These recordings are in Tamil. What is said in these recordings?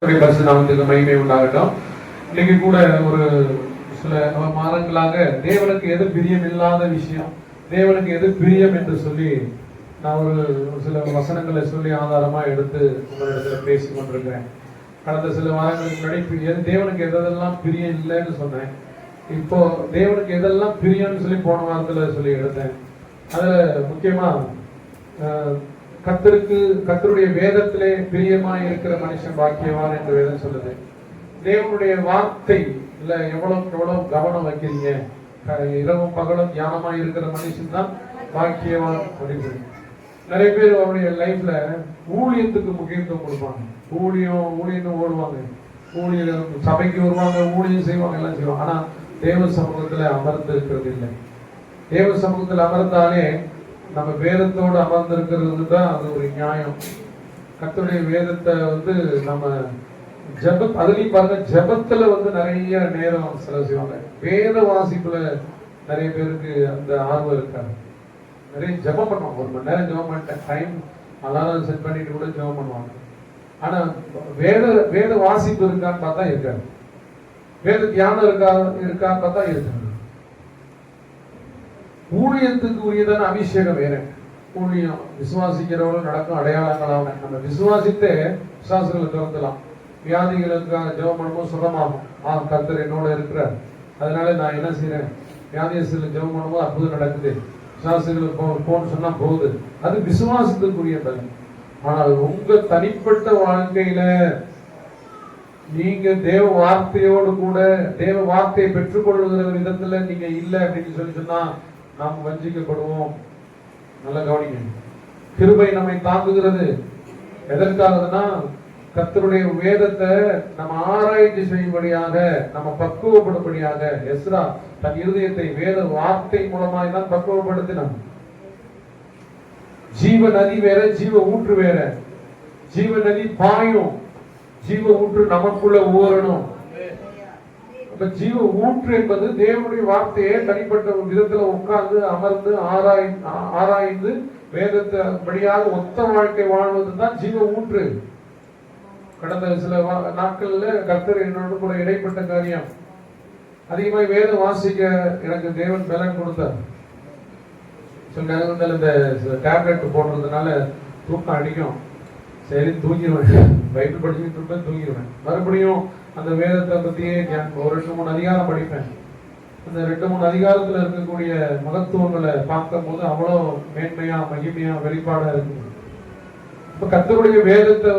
நாமத்துக்கு மகிமை உண்டாகட்டும். இன்னைக்கு கூட ஒரு சில மாதங்களாக தேவனுக்கு எது பிரியம் இல்லாத விஷயம், தேவனுக்கு எது பிரியம் என்று சொல்லி நான் ஒரு சில வசனங்களை சொல்லி ஆதாரமா எடுத்து உங்களிடத்துல பேசி கொண்டிருக்கிறேன். கடந்த சில வாரங்களுக்கு முன்னாடி தேவனுக்கு எதெல்லாம் பிரியம் இல்லைன்னு சொன்னேன். இப்போ தேவனுக்கு எதெல்லாம் பிரியம்னு சொல்லி போன வாரத்துல சொல்லி எடுத்தேன். அதுல முக்கியமா கர்த்தருடைய வேதத்திலே பிரியமாய் இருக்கிற மனுஷன் பாக்கியவான் என்று வேதம் சொல்லுது. தேவனுடைய வார்த்தை இல்ல எவ்வளவு கவனம் வைக்கிறீங்க, இரவும் பகலும் தியானமாய் இருக்கிற மனுஷன் தான் பாக்கியவான் அப்படின்னு. நிறைய பேர் அவருடைய லைஃப்ல ஊழியத்துக்கு முக்கியத்துவம் கொடுப்பாங்க. ஊழியம் ஓடுவாங்க, ஊழியர் சபைக்கு வருவாங்க, ஊழியம் செய்வாங்க, எல்லாம் செய்வாங்க. ஆனா தேவ சமூகத்துல அமர்ந்து இருக்கிறது இல்லை. தேவ சமூகத்தில் அமர்ந்தாலே நம்ம வேதத்தோடு அமர்ந்திருக்கிறது தான் அது ஒரு நியாயம். கர்த்தருடைய வேதத்தை நம்ம அதுலயும் பாருங்க, ஜெபத்துல நிறைய நேரம் செலவு செய்வாங்க. வேத வாசிப்புல நிறைய பேருக்கு அந்த ஆர்வம் இருக்காது. நிறைய ஜெபம் பண்ணுவாங்க, 1 மணி நேரம் ஜெபம் பண்ணிட்டேன், டைம் அலாரம் செட் பண்ணிட்டு கூட ஜெபம் பண்ணுவாங்க. ஆனா வேத வாசிப்பு இருக்கான்னு பார்த்தா இருக்காது. வேத தியானம் இருக்கான்னு பார்த்தா இருக்காது. ஊழியத்துக்கு உரியதான அபிஷேகம் வேற. ஊழியம் விசுவாசிக்கிறவர்கள் நடக்கும் அடையாளங்களாக நம்ம விசுவாசித்தே விசுவாசங்களை திறந்தலாம். வியாதிகளுக்காக ஜெபம் பண்ணும்போது சுகமாகும். கர்த்தர் என்னோட இருக்கிறார், அதனால நான் என்ன செய்யறேன், வியாதியத்துல ஜெபம் பண்ணும்போது அற்புதம் நடக்குது, விசுவாசிகளுக்கு போன்னு சொன்னா போகுது. அது விசுவாசத்துக்குரிய பலன். ஆனால் உங்க தனிப்பட்ட வாழ்க்கையில நீங்க தேவ வார்த்தையோடு கூட தேவ வார்த்தையை பெற்றுக்கொள்ளுகிற விதத்துல நீங்க இல்லை அப்படின்னு சொன்னா நாம் வஞ்சிக்கப்படுவோம். நல்ல கவனிங்க. கிருபை நம்மை தாங்குகிறது. எதற்காகனா கர்த்தருடைய வேதத்தை நம்ம ஆராய்ச்சி செய்யும்படியாக, நம்ம பக்குவப்படும்படியாக. எஸ்ரா தன் இருதயத்தை வேத வார்த்தை மூலமாய் தான் பக்குவப்படுத்தினான். ஜீவ நதி வேற, ஜீவ ஊற்று வேற. ஜீவ நதி பாயும், ஜீவ ஊற்று நமக்குள்ள ஊறணும். ஜீவ ஊற்று என்பது தேவனுடைய வார்த்தையை தனிப்பட்ட ஒரு விதத்துல உட்கார்ந்து அமர்ந்து ஆராய்ந்து வேதத்தை படியாக ஒத்த வாழ்க்கை வாழ்வது தான் ஜீவ ஊற்று. கடந்த சில நாட்கள்ல கர்த்தர் என்னோடு கூட இடைப்பட்ட காரியம், அதிகமாக வேதம் வாசிக்க எனக்கு தேவன் பலன் கொடுத்தார். சில நேரங்கள் இந்த டேப்லெட் போடுறதுனால தூக்கம் அடிக்கும், சரி தூங்கிடுவேன், பைபிள் படிச்சுட்டு இருப்பேன், தூங்கிடுவேன். மறுபடியும் அந்த வேதத்தை பத்தியே ஒரு 2-3 அதிகாரம் படிப்பேன். அந்த 2-3 அதிகாரத்துல இருக்கக்கூடிய மகத்துவங்களை பார்க்கும் போது அவ்வளோ மேன்மையா மகிமையா வெளிப்பாடா இருக்கு. இப்ப கர்த்தருடைய வேதத்தை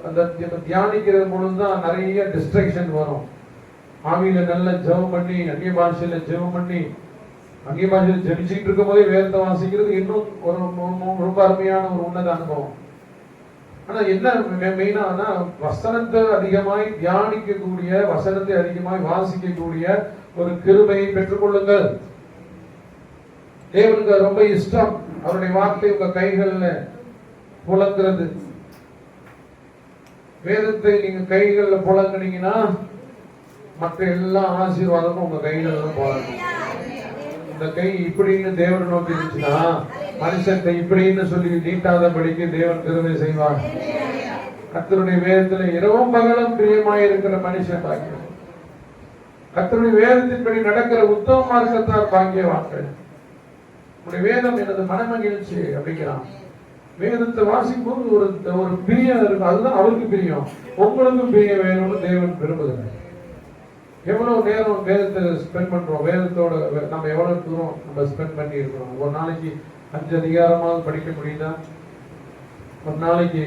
அந்த தியானிக்கிற பொழுதுதான் நிறைய டிஸ்ட்ராக்ஷன் வரும். ஆவியில நல்ல ஜெபம் பண்ணி, அந்நிய பாஷையில ஜெபம் பண்ணி, அந்நிய பாஷையில ஜெபிச்சுட்டு இருக்கும் போதே வேதத்தை வாசிக்கிறது இன்னும் ரொம்ப அருமையான ஒரு உன்னத அனுபவம். ஆனா என்ன மெயினா வசனத்தை அதிகமாய் தியானிக்கக்கூடிய, வசனத்தை அதிகமாய் வாசிக்கக்கூடிய ஒரு கிருபையை பெற்றுக்கொள்ளுங்கள். தேவனுக்கு ரொம்ப இஷ்டம் அவருடைய வார்த்தை உங்க கைகள்ல புலங்குறது. வேதத்தை நீங்க கைகள்ல புலங்குனீங்கன்னா மற்ற எல்லா ஆசீர்வாதமும் உங்க கைகள்ல போலணும். இந்த கை இப்படின்னு தேவன் நோக்கி இருந்துச்சுன்னா மனுஷன் இப்படின்னு சொல்லி நீட்டாதபடிக்கு தேவன் கிருபை செய்வார். கர்த்தருடைய வேதத்துல இரவும் பகலும் பிரியமாய் இருக்கிற மனுஷன் பாக்கியம். கர்த்தருடைய வேதத்தின்படி நடக்கிற உத்தம மார்க்கத்தார் பாக்கியவான்கள். உடைய வேதம் எனது மனமகிழ்ச்சி அப்படிங்கிறான். வேதத்தை வாசிக்கும் போது ஒரு பிரியம் இருக்கும். அதுதான் அவருக்கு பிரியம். உங்களுக்கும் பிரியம் வேணும்னு தேவன் விரும்புகிறார். எவ்வளவு நேரம் வேதத்தை ஸ்பெண்ட் பண்றோம், வேதத்தோட நம்ம எவ்வளவு தூரம் நம்ம ஸ்பெண்ட் பண்ணி இருக்கிறோம். ஒரு நாளைக்கு 5 அதிகாரமாவது படிக்க முடியுதா? ஒரு நாளைக்கு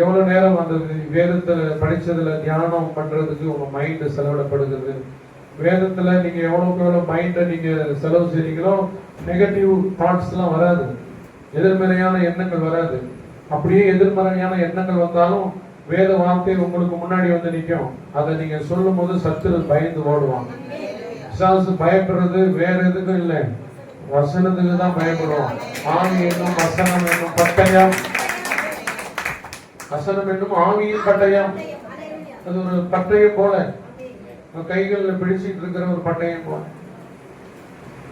எவ்வளவு நேரம் அந்த வேதத்தை படிச்சதுல தியானம் பண்றதுக்கு உங்க மைண்ட் செலவிடப்படுகிறது? வேதத்துல நீங்க எவ்வளவு மைண்டை நீங்க செலவு செய்றீங்களோ நெகட்டிவ் தாட்ஸ் எல்லாம் வராது, எதிர்மறையான எண்ணங்கள் வராது. அப்படியே எதிர்மறையான எண்ணங்கள் வந்தாலும் வேத வார்த்தை உங்களுக்கு முன்னாடி நிற்கும். அதை நீங்க சொல்லும் போது சத்துரு பயந்து ஓடுவாங்க. பயப்படுறது வேற எதுக்கும் இல்லை, வசனத்துக்கு தான் பயப்படுவோம். ஆவி என்னும் வசனம் என்னும் பட்டயம், வசனம் என்னும் ஆவியின் பட்டயம். அது ஒரு பட்டயம் போல, கைகள்ல பிடிச்சிட்டு இருக்கிற ஒரு பட்டயம் போல.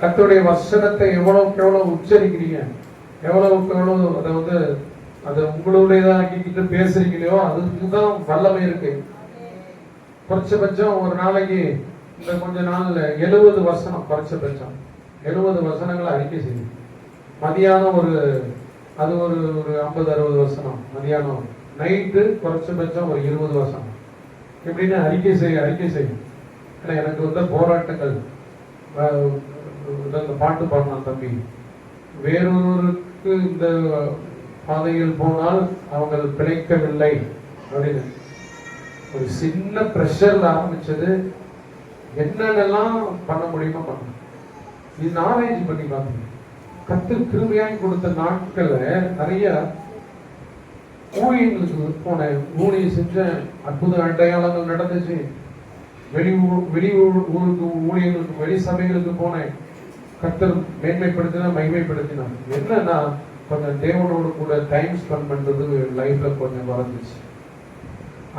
கர்த்தருடைய வசனத்தை எவ்வளவுக்கு எவ்வளவு உச்சரிக்கிறீங்க, எவ்வளவுக்கு எவ்வளவு அதை அது உங்களுடையதான் ஆக்கிக்கிட்டு பேசுறீங்களோ அதுக்குதான் வல்லமை இருக்கு. குறைச்சபட்சம் ஒரு நாளைக்கு இந்த கொஞ்ச நாள்ல 70 வசனம், குறைச்சபட்சம் 70 வசனங்களை அறிக்கை செய்யும். மதியானம் அது ஒரு 50-60 வசனம், மதியானம் நைட்டு குறைச்சபட்சம் ஒரு 20 வசனம் எப்படின்னு அறிக்கை செய்யும். ஏன்னா எனக்கு வந்த போராட்டங்கள், பாட்டு பாடினான் தம்பி, வேறொருக்கு இந்த பாதையில் போனால் அவங்க பிழைக்கவில்லை அப்படின்னு ஒரு சின்ன பிரஷர்ல ஆரம்பிச்சது. என்னென்னலாம் பண்ண முடியுமோ பண்ண இது நாலேஜ் பண்ணி பார்த்தீங்க. கர்த்தர் கிருபையாய் கொடுத்த நாட்கள்ல நிறைய ஊழியர்களுக்கு போனேன், ஊழியம் செஞ்ச அற்புத அடையாளங்கள் நடந்துச்சு. வெளி ஊருக்கு ஊழியர்களுக்கு, வெளி சபைகளுக்கு போனேன். கர்த்தர் மேன்மைப்படுத்தினா மகிமைப்படுத்தினார். என்னன்னா கொஞ்சம் தேவனோடு கூட டைம் ஸ்பெண்ட் பண்றது லைஃப்ல கொஞ்சம் வளர்ந்துச்சு.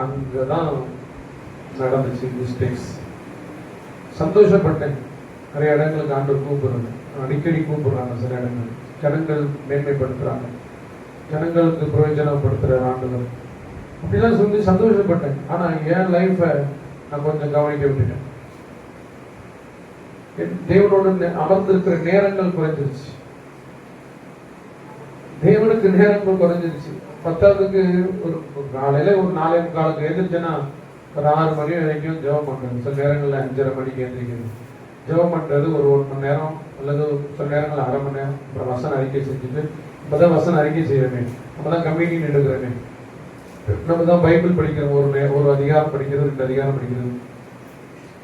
அங்கதான் நடந்துச்சு மிஸ்டேக்ஸ். சந்தோஷப்பட்டேன். நிறைய இடங்களுக்கு ஆண்டவர் கூப்பிடுறாங்க, அடிக்கடி கூப்பிடுறாங்க. சில இடங்கள் ஜனங்கள் மேன்மைப்படுத்துறாங்க, ஜனங்களுக்கு பிரயோஜனப்படுத்துற ஆண்டவர் அப்படிலாம் சொல்லி சந்தோஷப்பட்டேன். ஆனா என் லைஃப நான் கொஞ்சம் கவனிக்க விட்டுட்டேன். தேவனோட அமர்ந்திருக்கிற நேரங்கள் குறைஞ்சிருச்சு. தேவனுக்கு நேரங்கள் குறைஞ்சிருச்சு. 10க்கு ஒரு காலையில ஒரு 4:45 எழுந்திரிச்சேன்னா ஒரு 6 மணி வரைக்கும் ஜெபம் பண்றது. சில நேரங்கள்ல 5:30 மணிக்கு எழுந்திரிக்கிறது. ஜெபம் பண்றது ஒரு 1 மணி நேரம் அல்லது சில நேரங்கள் 1/2 மணி நேரம். அப்புறம் வசன அறிக்கை செஞ்சுட்டு, இப்பதான் வசன அறிக்கை செய்யறமே, நம்மதான் கம்யூனியன் எடுக்கிறமே, நம்ம தான் பைபிள் படிக்கிறோம். ஒரு அதிகாரம் படிக்கிறது, 2 அதிகாரம் படிக்கிறது.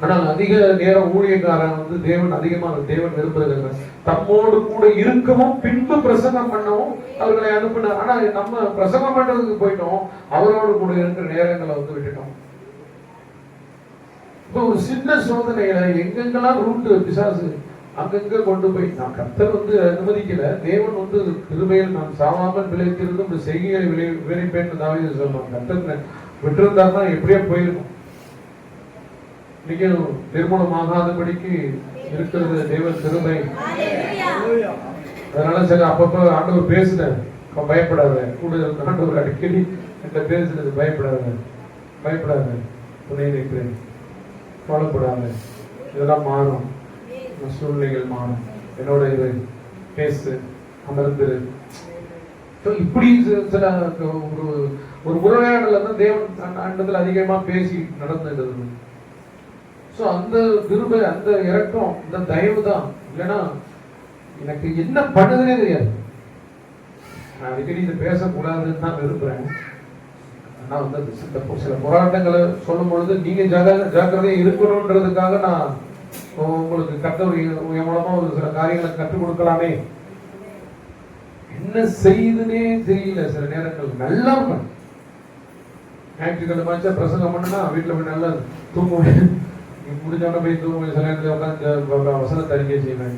ஆனால் அதிக நேரம் ஊழியக்காரன் தேவன் அதிகமாக தேவன் விரும்புறது தம்மோடு கூட இருக்கவும் பின்பு பிரசங்கம் பண்ணவும் அவர்களை அனுப்பினார். ஆனா நம்ம பிரசங்கம் பண்றதுக்கு போயிட்டோம், அவரோடு கூட இருக்கிற நேரங்களை விட்டுட்டோம். இப்ப ஒரு சின்ன சோதனையில எங்கெங்கெல்லாம் ரூட்டு பிசாசு அங்கங்க கொண்டு போய், நான் கர்த்தர் அனுமதிக்கல. தேவன் கிருபையில் நான் சாவாமல் விளைத்திருந்தும் இந்த செய்கையை விளைப்பேன்னு தாவீது சொல்லுவாங்க. கர்த்தர் விட்டிருந்தாருன்னா எப்படியோ போயிருக்கும். இன்னைக்கு திருமணமாகாதபடிக்கு இருக்கிறது தேவ கிருபை. அதனால சரி அப்பப்ப ஆண்டவர் பேசுனேன், பயப்படாத, கூட ஆண்டவர் அடிக்கடி என்கிட்ட பேசுனது, பயப்படாத துணை நிற்கிறேன், கவலைப்படாத, இதெல்லாம் மாறும், சூழ்நிலைகள் மாறும், என்னோட இது பேசு, அமர்ந்துரு. இப்படி சில ஒரு உரையாடல தான் தேவன் ஆண்டத்தில் அதிகமா பேசி நடந்துடுது. அந்த கிருபை, அந்த இரக்கம், இந்த தயவு தான். இல்லைன்னா எனக்கு என்ன பண்ணுதுன்னே தெரியாது. நான் அடிக்கடி இதை பேசக்கூடாதுன்னு தான் விரும்புறேன். ஆனா சில போராட்டங்களை சொல்லும் பொழுது நீங்க ஜாக்கிரதையா இருக்கணும்ன்றதுக்காக நான் உங்களுக்கு கர்த்தர் மூலமா ஒரு சில காரியங்களை கற்றுக் கொடுக்கலாமே. என்ன செய்யுதுன்னே தெரியல. சில நேரங்கள் நல்லா இருக்கும். ஞாயிற்றுக்கிழமை பிரசங்கம் பண்ணுனா வீட்டுல போய் நல்லா தூங்குவேன். முடிஞ்சவன போய் தூங்க, சில நேரத்தில் உட்காந்து வசனத்தை அறிக்கை செய்வேன்.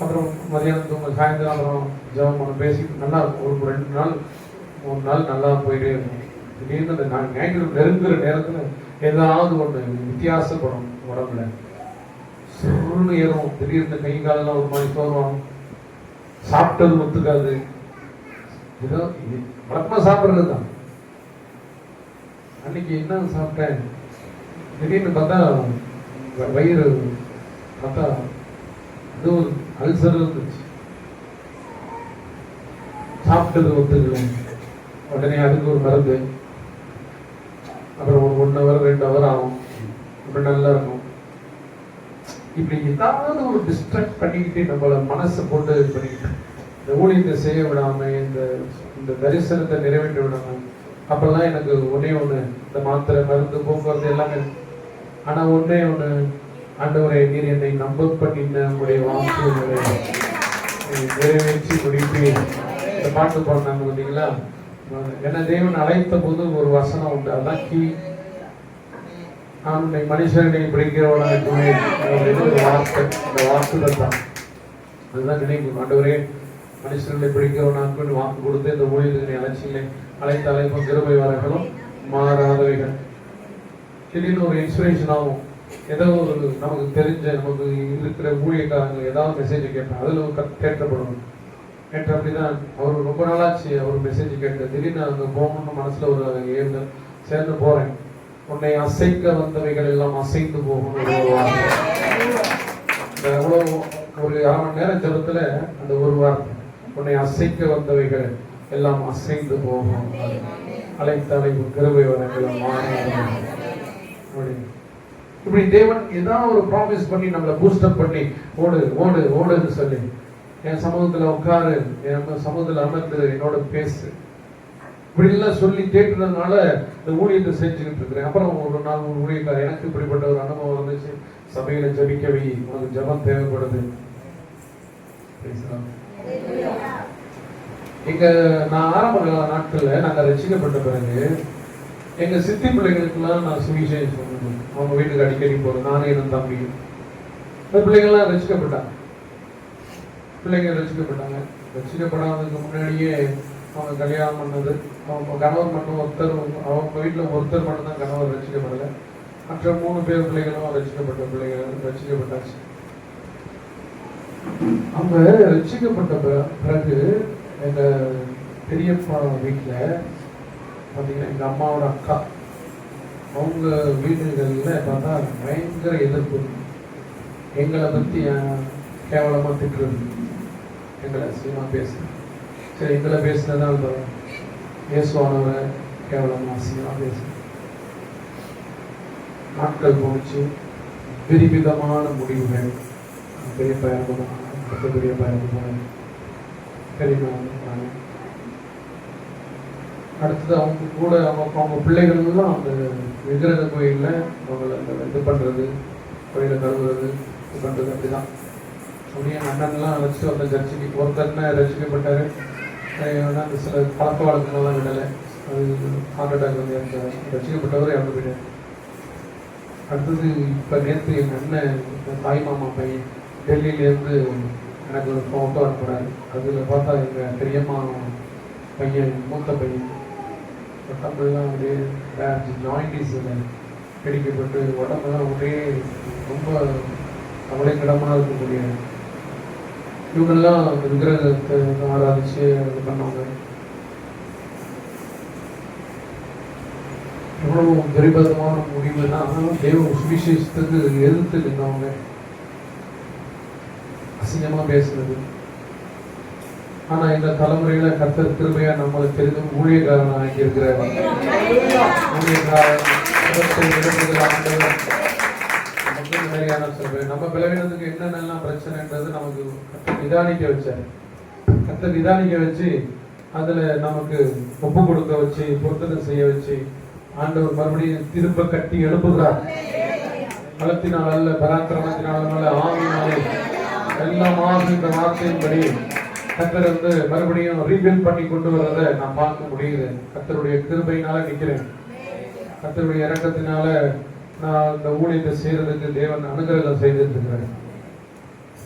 அப்புறம் மதியானம் தூங்க, சாயந்தரம் அப்புறம் ஜெபம் பண்ண, பேசி நல்லா ஒரு 2 நாள் 3 நாள் நல்லா போயிட்டே இருக்கும். திடீர்னு அந்த ஞாயிற்று நெருங்குற நேரத்துல ஏதாவது ஒண்ணு வித்தியாசப்படும். உடம்புல சுருன்னு ஏறும். திடீர்னு கை காலெல்லாம் ஒரு மாதிரி சோறுவாங்க. சாப்பிட்டது ஒத்துக்காது. ஏதோ வழக்கமா சாப்பிட்றது தான். அன்னைக்கு என்ன சாப்பிட்டேன், திடீர்னு பார்த்தா வயிறு பார்த்தா அது ஒரு அல்சர் இருந்துச்சு. சாப்பிட்டது ஒத்துக்கல. உடனே அதுக்கு ஒரு மருந்து. அப்புறம் ஒரு 1 hour 2 hour ஆகும். அப்படி நல்லா இருக்கும். இப்படி ஏதாவது ஒரு டிஸ்ட்ராக்ட் பண்ணிக்கிட்டு நம்மள மனசை போட்டு இது பண்ணிக்கிட்டு இந்த ஊழியத்தை செய்ய விடாம, இந்த தரிசனத்தை நிறைவேற்ற விடாம, அப்பெல்லாம் எனக்கு ஒன்னே ஒண்ணு, இந்த மாத்திரை மருந்து போக்குவரத்து எல்லாமே. ஆனா ஒன்னே ஒண்ணு, ஆண்டவரே நீர் என்னை நம்ப பண்ணின உங்களுடைய வாக்குகளை நிறைவேற்றி முடிப்பேன். இந்த பாட்டு பாடினாங்க பார்த்தீங்களா? என்ன தேவன் அழைத்த போது ஒரு வசனம் உண்டு, அதான் கீ. நான் உன்னை மனுஷனை பிடிக்கிறவனாக ஒரு வார்த்தை, அந்த வாக்குகள் தான். அதுதான் நினைக்கும். ஆண்டவரே மனுஷனை பிடிக்கிறவனாக்கு வாக்கு கொடுத்து இந்த ஊழியர்களை அழைத்த அழைப்பும் கிருபை வரங்களும் மாறாதவைகள். திடீர்னு ஒரு இன்ஸ்பிரேஷன் ஆகும். ஏதோ ஒரு நமக்கு தெரிஞ்ச, நமக்கு இருக்கிற ஊழியக்காரங்க ஏதாவது மெசேஜ் கேட்பேன், அதுல கேட்கப்படும். நேற்று அப்படிதான் அவர் ரொம்ப நாளாச்சு அவர் மெசேஜ் கேட்டு திடீர்னு அங்கே போகணும்னு மனசுல ஒரு ஏறுதல் சேர்ந்து போறேன். உன்னை அசைக்க வந்தவைகள் எல்லாம் அசைந்து போகும். எவ்வளவு ஒரு அரை மணி நேரம் ஜபத்துல அந்த ஒரு வார்த்தை, உன்னை அசைக்க வந்தவைகள் எல்லாம் அசைந்து போகும். அழைத்த அழைப்பு கிருபை வரங்களும் இப்படி தேவன் ஏதாவது ஒரு ப்ராமிஸ் பண்ணி நம்மளை பூஸ்டப் பண்ணி ஓடு ஓடு ஓடுன்னு சொல்லி, என் சமூகத்துல உட்காரு, என் சமூகத்துல அமர்ந்து என்னோட பேசு, இப்படி எல்லாம் சொல்லி கேட்கறதுனால இந்த ஊழியத்தை செஞ்சுக்கிட்டு இருக்கிறேன். அப்புறம் ஒரு நாள் ஒரு ஊழியக்காரர், எனக்கு இப்படிப்பட்ட ஒரு அனுபவம் இருந்துச்சு, சபையில ஜபிக்கவி உனக்கு ஜபம் தேவைப்படுது. எங்க நான் ஆரம்ப நாட்கள்ல நாங்க ரசிக்கப்பட்ட பிறகு எங்க சித்தி பிள்ளைகளுக்கெல்லாம் நான் சுவிசேஷம் சொல்லணும். அவங்க வீட்டுக்கு அடிக்கடி போறேன், நானும் என் தம்பி. அந்த பிள்ளைகள்லாம் ரசிக்கப்பட்டாங்க. பிள்ளைங்க ரசிக்கப்பட்டாங்க. ரசிக்கப்படாததுக்கு முன்னாடியே அவங்க கல்யாணம் பண்ணது, அவங்க கணவர் மட்டும் ஒருத்தர், அவங்க வீட்டில் ஒருத்தர் மட்டும்தான் கணவர் ரசிக்கப்படலை. மற்ற 3 பேர் பிள்ளைகளும் ரசிக்கப்பட்ட பிள்ளைகள் ரசிக்கப்பட்டாச்சு. அவங்க ரசிக்கப்பட்ட பிறகு எங்க பெரியப்பா வீட்டில் பார்த்தீங்கன்னா எங்க அம்மாவோட அக்கா அவங்க வீடுகளில் பார்த்தா பயங்கர எதிர்ப்பு. எங்களை பற்றி கேவலமாக திட்டுறது, எங்களை அசிங்கமாக பேசுறது. சரி, எங்களை பேசினதான் இயேசுவானவரை கேவலமாக அசிங்கமாக பேசுறது. நாட்கள் போச்சு, விரிவிதமான முடிவுகள். பெரிய பயணம், பெரிய பயணம், பெரிய அடுத்தது அவங்க கூட அவங்க பிள்ளைகள்லாம் அந்த விக்கிரக கோயிலில் அவங்களை இது பண்ணுறது, கோயிலை கழுவுறது, இது பண்ணுறது. அப்படிதான் அப்படியே அண்ணன்லாம் வச்சு அந்த சர்ச்சைக்கு ஒருத்தர்னா ரசிக்கப்பட்டார். அந்த சில பழக்க வழக்கங்கள்லாம் விடலை. அது ஹார்ட் அட்டாக் வந்து அந்த ரசிக்கப்பட்டவர் இறந்து போயிட்டார். அடுத்தது இப்போ நேற்று எங்கள் அண்ணன் தாய் மாமா பையன் டெல்லியிலேருந்து எனக்கு ஒரு ஃபோட்டோ அனுப்புகிறாரு. அதில் பார்த்தா எங்கள் பெரியம்மா பையன், மூத்த பையன், உடம்புலாம் அப்படியே ஜாயிண்டிஸில் பிடிக்கப்பட்டு உடம்புலாம் அப்படியே ரொம்ப அவளே கிடமாக இருக்கக்கூடிய இவங்கெல்லாம் விக்கிரகத்தை ஆராதிச்சு இது பண்ணாங்க. எவ்வளவு விரிபதமான முடிவுனா தேவ சுவிசேஷத்துக்கு எதிர்த்து நின்றவங்க, அசிங்கமா பேசுறது. ஆனா இந்த தலைமுறையில கர்த்தர் கிருபையா நம்மளை தெரிந்து ஊழியக்காரன் ஆகி இருக்கிறார். நம்ம பலவீனத்துக்கு என்னென்னலாம் பிரச்சனைன்றது நமக்கு நிதானிக்க வச்சாரு. கர்த்தர் நிதானிக்க வச்சு அதுல நமக்கு ஒப்பு கொடுக்க வச்சு பொருத்தனை செய்ய வச்சு ஆண்டவர் மறுபடியும் திரும்ப கட்டி எழுப்புகிறார். பலத்தினால் அல்ல, பராக்கிரமத்தினால் அல்ல, ஆவியினாலே எல்லாம் ஆகின்ற வார்த்தையின்படி கர்த்தர் வந்து மறுபடியும் ரீபில்ட் பண்ணி கொண்டு வர்றதை நான் பார்க்க முடியுது. கர்த்தருடைய கிருபையினால நிற்கிறேன். கர்த்தருடைய இரக்கத்தினால நான் இந்த ஊழியத்தை செய்யறதுக்கு தேவன் அனுகிரகம் செய்துட்டு இருக்கிறேன்.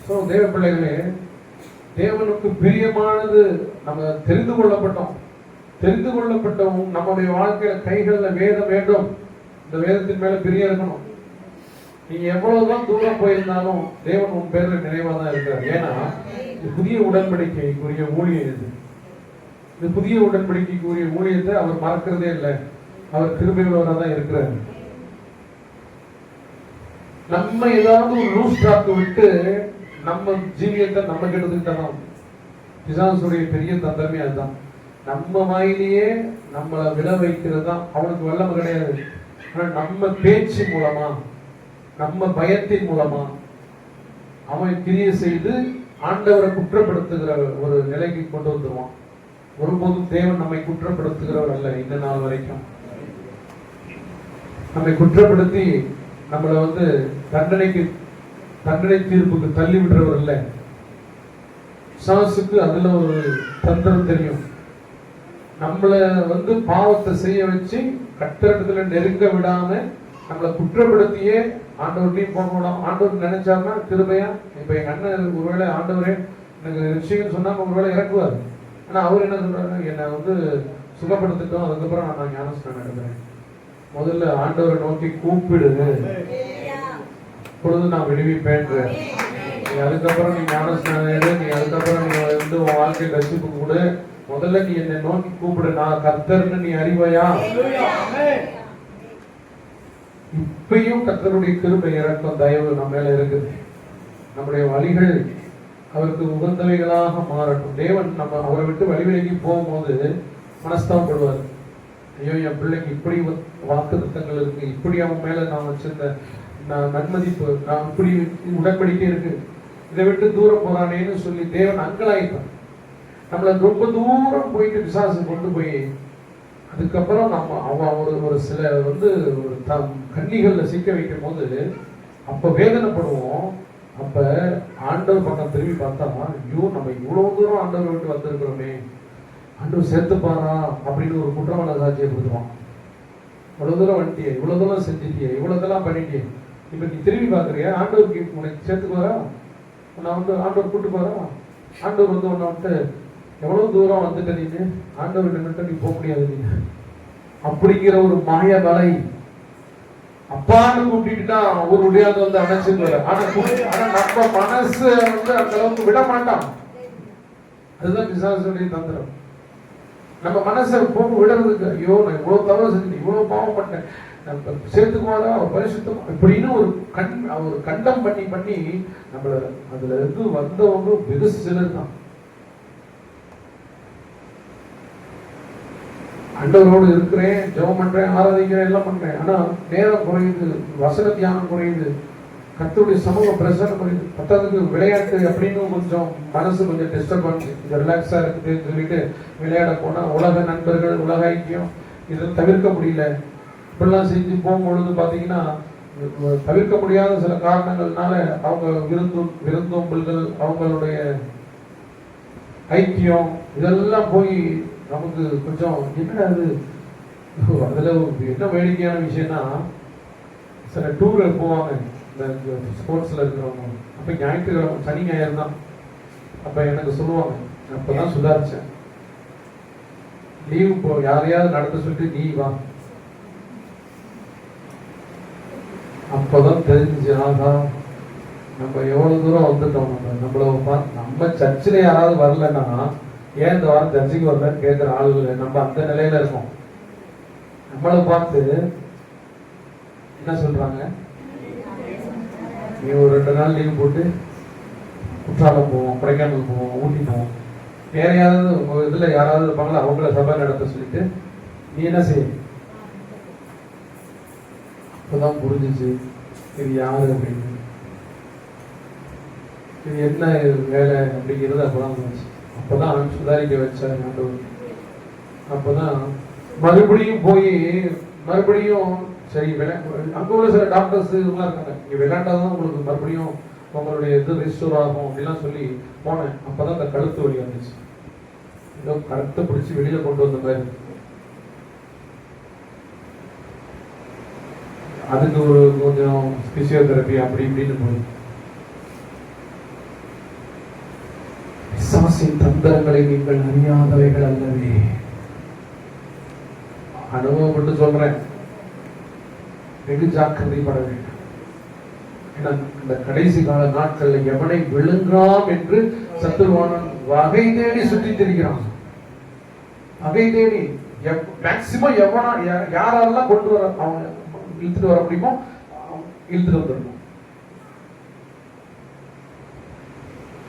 ஸோ தேவ பிள்ளைகளே, தேவனுக்கு பிரியமானது நம்ம தெரிந்து கொள்ளப்பட்டோம். தெரிந்து கொள்ளப்பட்டவும் நம்முடைய வாழ்க்கையில கைகள்ல வேதம் வேண்டும். இந்த வேதத்தின் மேல பிரியம் இருக்கணும். நீங்க எவ்வளவுதான் தூரம் போயிருந்தாலும் தேவன் உன் பேர்ல நினைவா தான் இருக்காரு. ஏன்னா இது புதிய உடன்படிக்கைக்குரிய ஊழியம். இது புதிய உடன்படிக்கைக்குரிய ஊழியத்தை அவர் மறக்கிறதே இல்லை. அவர் கிருபையுள்ளவராக தான் இருக்கிறார். நம்ம ஏதாவது ஒரு லூஸ் டாக் விட்டு நம்ம ஜீவியத்தை நம்ம கெடுத்துக்கிட்டோம். பிசாசுடைய பெரிய தந்திரமே அதுதான். நம்ம வாயிலேயே நம்மளை விழ வைக்கிறது தான். அவனுக்கு வல்லமை கிடையாது. ஆனா நம்ம பேச்சு மூலமா, நம்ம பயத்தின் மூலமா அவன் கிரியை செய்து ஆண்டவரை குற்றப்படுத்துகிற ஒரு நிலைக்கு கொண்டு வந்துருவான். ஒருபோதும் தேவன் நம்மை குற்றப்படுத்துகிறவர் அல்ல. இந்த நாள் வரைக்கும் நம்மை குற்றப்படுத்தி நம்மளை வந்து தண்டனை தீர்ப்புக்கு தள்ளி விடுறவர் இல்லை. சாசுக்கு அதுல ஒரு தந்திரம் தெரியும். நம்மளை வந்து பாவத்தை செய்ய வச்சு கட்டடத்துல நெருங்க விடாம நம்மளை குற்றப்படுத்தியே ஆண்டவர்கிட்டையும் போக விடாம ஆண்டவர் நினைச்சாருன்னா கிருபையா. இப்ப எங்க அண்ணன் ஒருவேளை ஆண்டவரே எனக்கு விஷயம் சொன்னாங்க, ஒருவேளை இறக்குவார். ஆனா அவர் என்ன சொல்றாரு, என்னை வந்து சுகப்படுத்திட்டோம், அதுக்கப்புறம் நான் ஞானஸ்நானம் எடுக்கிறேன். முதல்ல ஆண்டவரை நோக்கி கூப்பிடுங்க, பொழுது நான் விடுவிப்பேன். அதுக்கப்புறம் நீ ஞானஸ்நானம் எடு, நீ அதுக்கப்புறம் நீ வந்து உன் வாழ்க்கை ரசிப்பு கொடு. முதல்ல நீ என்னை நோக்கி கூப்பிடு, நான் கர்த்தர்னு நீ அறிவாயா? இப்பயும் கர்த்தருடைய கிருபை இறக்கம் தயவு நம்ம மேல இருக்குது. நம்முடைய வழிகள் அவருக்கு உகந்தவைகளாக மாறட்டும். தேவன் நம்ம அவரை விட்டு வழி விலகி போகும்போது மனஸ்தாபப்படுவார். ஐயோ, என் பிள்ளைக்கு இப்படி வாக்கு திட்டங்கள் இருக்கு, இப்படி அவன் மேல நான் வச்சிருந்த நன்மதிப்பு, நான் இப்படி உடன்படிக்கை இருக்கு, இதை விட்டு தூரம் போறானேன்னு சொல்லி தேவன் அங்கலாய்ப்பான். நம்மள ரொம்ப தூரம் போயிட்டு பிசாசு கொண்டு போய் அதுக்கப்புறம் நம்ம அவன் ஒரு சில வந்து ஒரு கன்னிகள்ல சிக்க வைக்கும் போது அப்ப வேதனைப்படுவோம். அப்ப ஆண்டவர் பக்கம் திரும்பி பார்த்தா, ஐயோ நம்ம இவ்வளவு தூரம் ஆண்டவர் விட்டு வந்திருக்கிறோமே, ஆண்டவர் சேர்த்துப்பாரா அப்படின்னு ஒரு குற்றவாள சாட்சியை கொடுத்துருவான். இவ்வளவு தூரம் வந்துட்டியே, இவ்வளவு தூரம் செஞ்சுட்டியே, இவ்வளவுதெல்லாம் பண்ணிட்டியே, இப்ப நீ திரும்பி பாக்குறியா, ஆண்டவருக்கு உனக்கு சேர்த்துக்கு வரா, நான் வந்து ஆண்டவர் கூட்டு போறா, ஆண்டவர் வந்து உன்னை வந்துட்டு எவ்வளவு தூரம் வந்துட்ட, நீங்க ஆண்டவர் நின்றுட்டு நீ போக முடியாது நீ அப்படிங்கிற ஒரு மாய வலை. அப்பான்னு கூப்பிட்டுட்டா ஒரு முடியாது வந்து அணைச்சிட்டு வர. ஆனா நம்ம மனசு வந்து அந்த அளவுக்கு விட மாட்டான். அதுதான் பிசாசுடைய தந்திரம். நம்ம மனசை போக விடுறதுக்கு, ஐயோ நான் இவ்வளவு தவறு செஞ்சு இவ்வளவு பாவம் பண்ணேன், சேர்த்துக்குவாரா பரிசுத்தம் இப்படின்னு ஒரு கண்டம் பண்ணி நம்மள அதுல இருந்து வந்தவங்க வெகு சிலர் தான். ஆண்டவரோடு இருக்கிறேன், ஜெபம் பண்றேன், ஆராதிக்கிறேன், எல்லாம் பண்றேன், ஆனா நேரம் குறையுது, வசன தியானம் குறையுது, கர்த்தருடைய சமூக பிரசன்னம் குறையுது, பத்தாவதுக்கு விளையாட்டு அப்படின்னு கொஞ்சம் மனசு கொஞ்சம் டிஸ்டர்ப் பண்ணி கொஞ்சம் ரிலாக்ஸா இருக்குதுன்னு சொல்லிட்டு விளையாட போனா உலக நண்பர்கள், உலக ஐக்கியம் இதெல்லாம் தவிர்க்க முடியல. இப்படிலாம் செஞ்சு போகும்பொழுது பாத்தீங்கன்னா தவிர்க்க முடியாத சில காரணங்கள்னால அவங்க விருந்தோம்பல்கள், அவங்களுடைய ஐக்கியம் இதெல்லாம் போய் நமக்கு கொஞ்சம் என்ன அது. அதுல என்ன வேடிக்கையான விஷயம்னா, சில டூர் போவாங்க இந்த ஸ்போர்ட்ஸ்ல இருக்கிறவங்க. அப்ப ஞாயிற்றுக்கிழமை சனி ஞாயிறு தான். அப்ப எனக்கு சொல்லுவாங்க, அப்பதான் சுதாரிச்சேன், லீவு போ யாரையாவது நடத்த சொல்லிட்டு நீ வா. அப்பதான் தெரிஞ்சு, ஆகா நம்ம எவ்வளவு தூரம் வந்துட்டோம். நம்ம சர்ச்சில் யாராவது வரலன்னா ஏன் இந்த வாரம் சர்ச்சைக்கு வரலன்னு கேட்கிற ஆளுகள் நம்ம அந்த நிலையில இருக்கோம். நம்மளை பார்த்து என்ன சொல்றாங்க, நீ ஒரு 2 நாள் லீவ் போட்டு குற்றாலம் போவோம், கொடைக்கானல் போவோம், ஊட்டி போவோம், வேற யாராவது உங்க இதுல யாராவது இருப்பாங்களோ அவங்கள சபை நடத்த சொல்லிட்டு நீ என்ன செய்ய. அப்பதான் புரிஞ்சிச்சு இது யாரு அப்படின்னு, இது என்ன வேலை அப்படிங்கிறது அப்பதான் புரிஞ்சு. அப்பதான் சுதாரிக்க வச்சார் ஆண்டவர். அப்பதான் மறுபடியும் போய் மறுபடியும் சரி அங்க உள்ள சில டாக்டர்ஸ் இதெல்லாம் இருக்காங்க, இங்க விளையாண்டாதான் உங்களுக்கு மறுபடியும் உங்களுடைய இது ரெஸ்டோர் ஆகும் அப்படிலாம் சொல்லி போனேன். அப்பதான் அந்த கழுத்து வலி வந்துச்சு, ஏதோ கருத்தை பிடிச்சி வெளியில கொண்டு வந்த மாதிரி. அதுக்கு ஒரு கொஞ்சம் பிசியோதெரபி அப்படி இப்படின்னு போய் பிசாசின் தந்திரங்களை நீங்கள் அறியாதவைகள் அல்லவே. அனுபவப்பட்டு சொல்றேன், வெகு ஜாக்கிரதைப்பட வேண்டும். ஏன்னா இந்த கடைசி கால நாட்கள்ல எவனை விழுங்காம் என்று சத்துருவானன் வகை தேடி சுற்றி திரிகிறான். வகை தேடி மேக்சிமம் எவனா யாரெல்லாம் கொண்டு வர அவங்க இழுத்துட்டு வர முடியுமோ இழுத்துட்டு வந்துடணும்.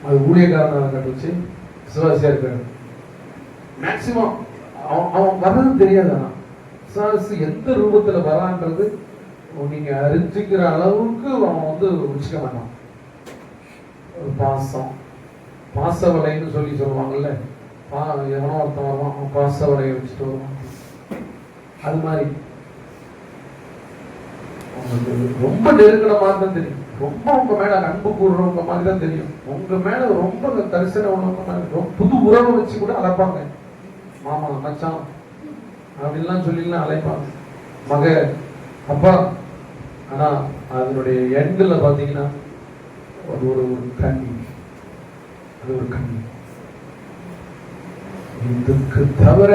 அது ஊழியக்காரனாக கட்டுச்சு, விசுவாசியா இருக்காரு. மேக்சிமம் அவன் வர்றது தெரியாது. ஆனா விசுவாசி எந்த ரூபத்துல வரான்றது நீங்க அறிஞ்சிக்கிற அளவுக்கு அவன் வந்து வச்சுக்க வேண்டாம். ஒரு பாசவலைன்னு சொல்லி சொல்லுவாங்கல்ல, எவனோ ஒருத்தன் வருவான், அவன் பாசவலையை வச்சுட்டு வருவான். அது மாதிரி ரொம்ப நெருங்கின மாதிரி தான் தெரியும், ரொம்ப உங்க மேல அன்பு கூறுறவங்க மாதிரி தான் தெரியும், உங்க மேல ரொம்ப தரிசனம் உள்ளவங்க புது உறவை வச்சு கூட அழைப்பாங்க, மாமா மச்சான் அப்படின்லாம் சொல்லிலாம் அழைப்பாங்க, மக அப்பா. ஆனா அதனுடைய எண்கள்ல பாத்தீங்கன்னா அது ஒரு கண்ணி, அது ஒரு கண்ணி. இதுக்கு தவிர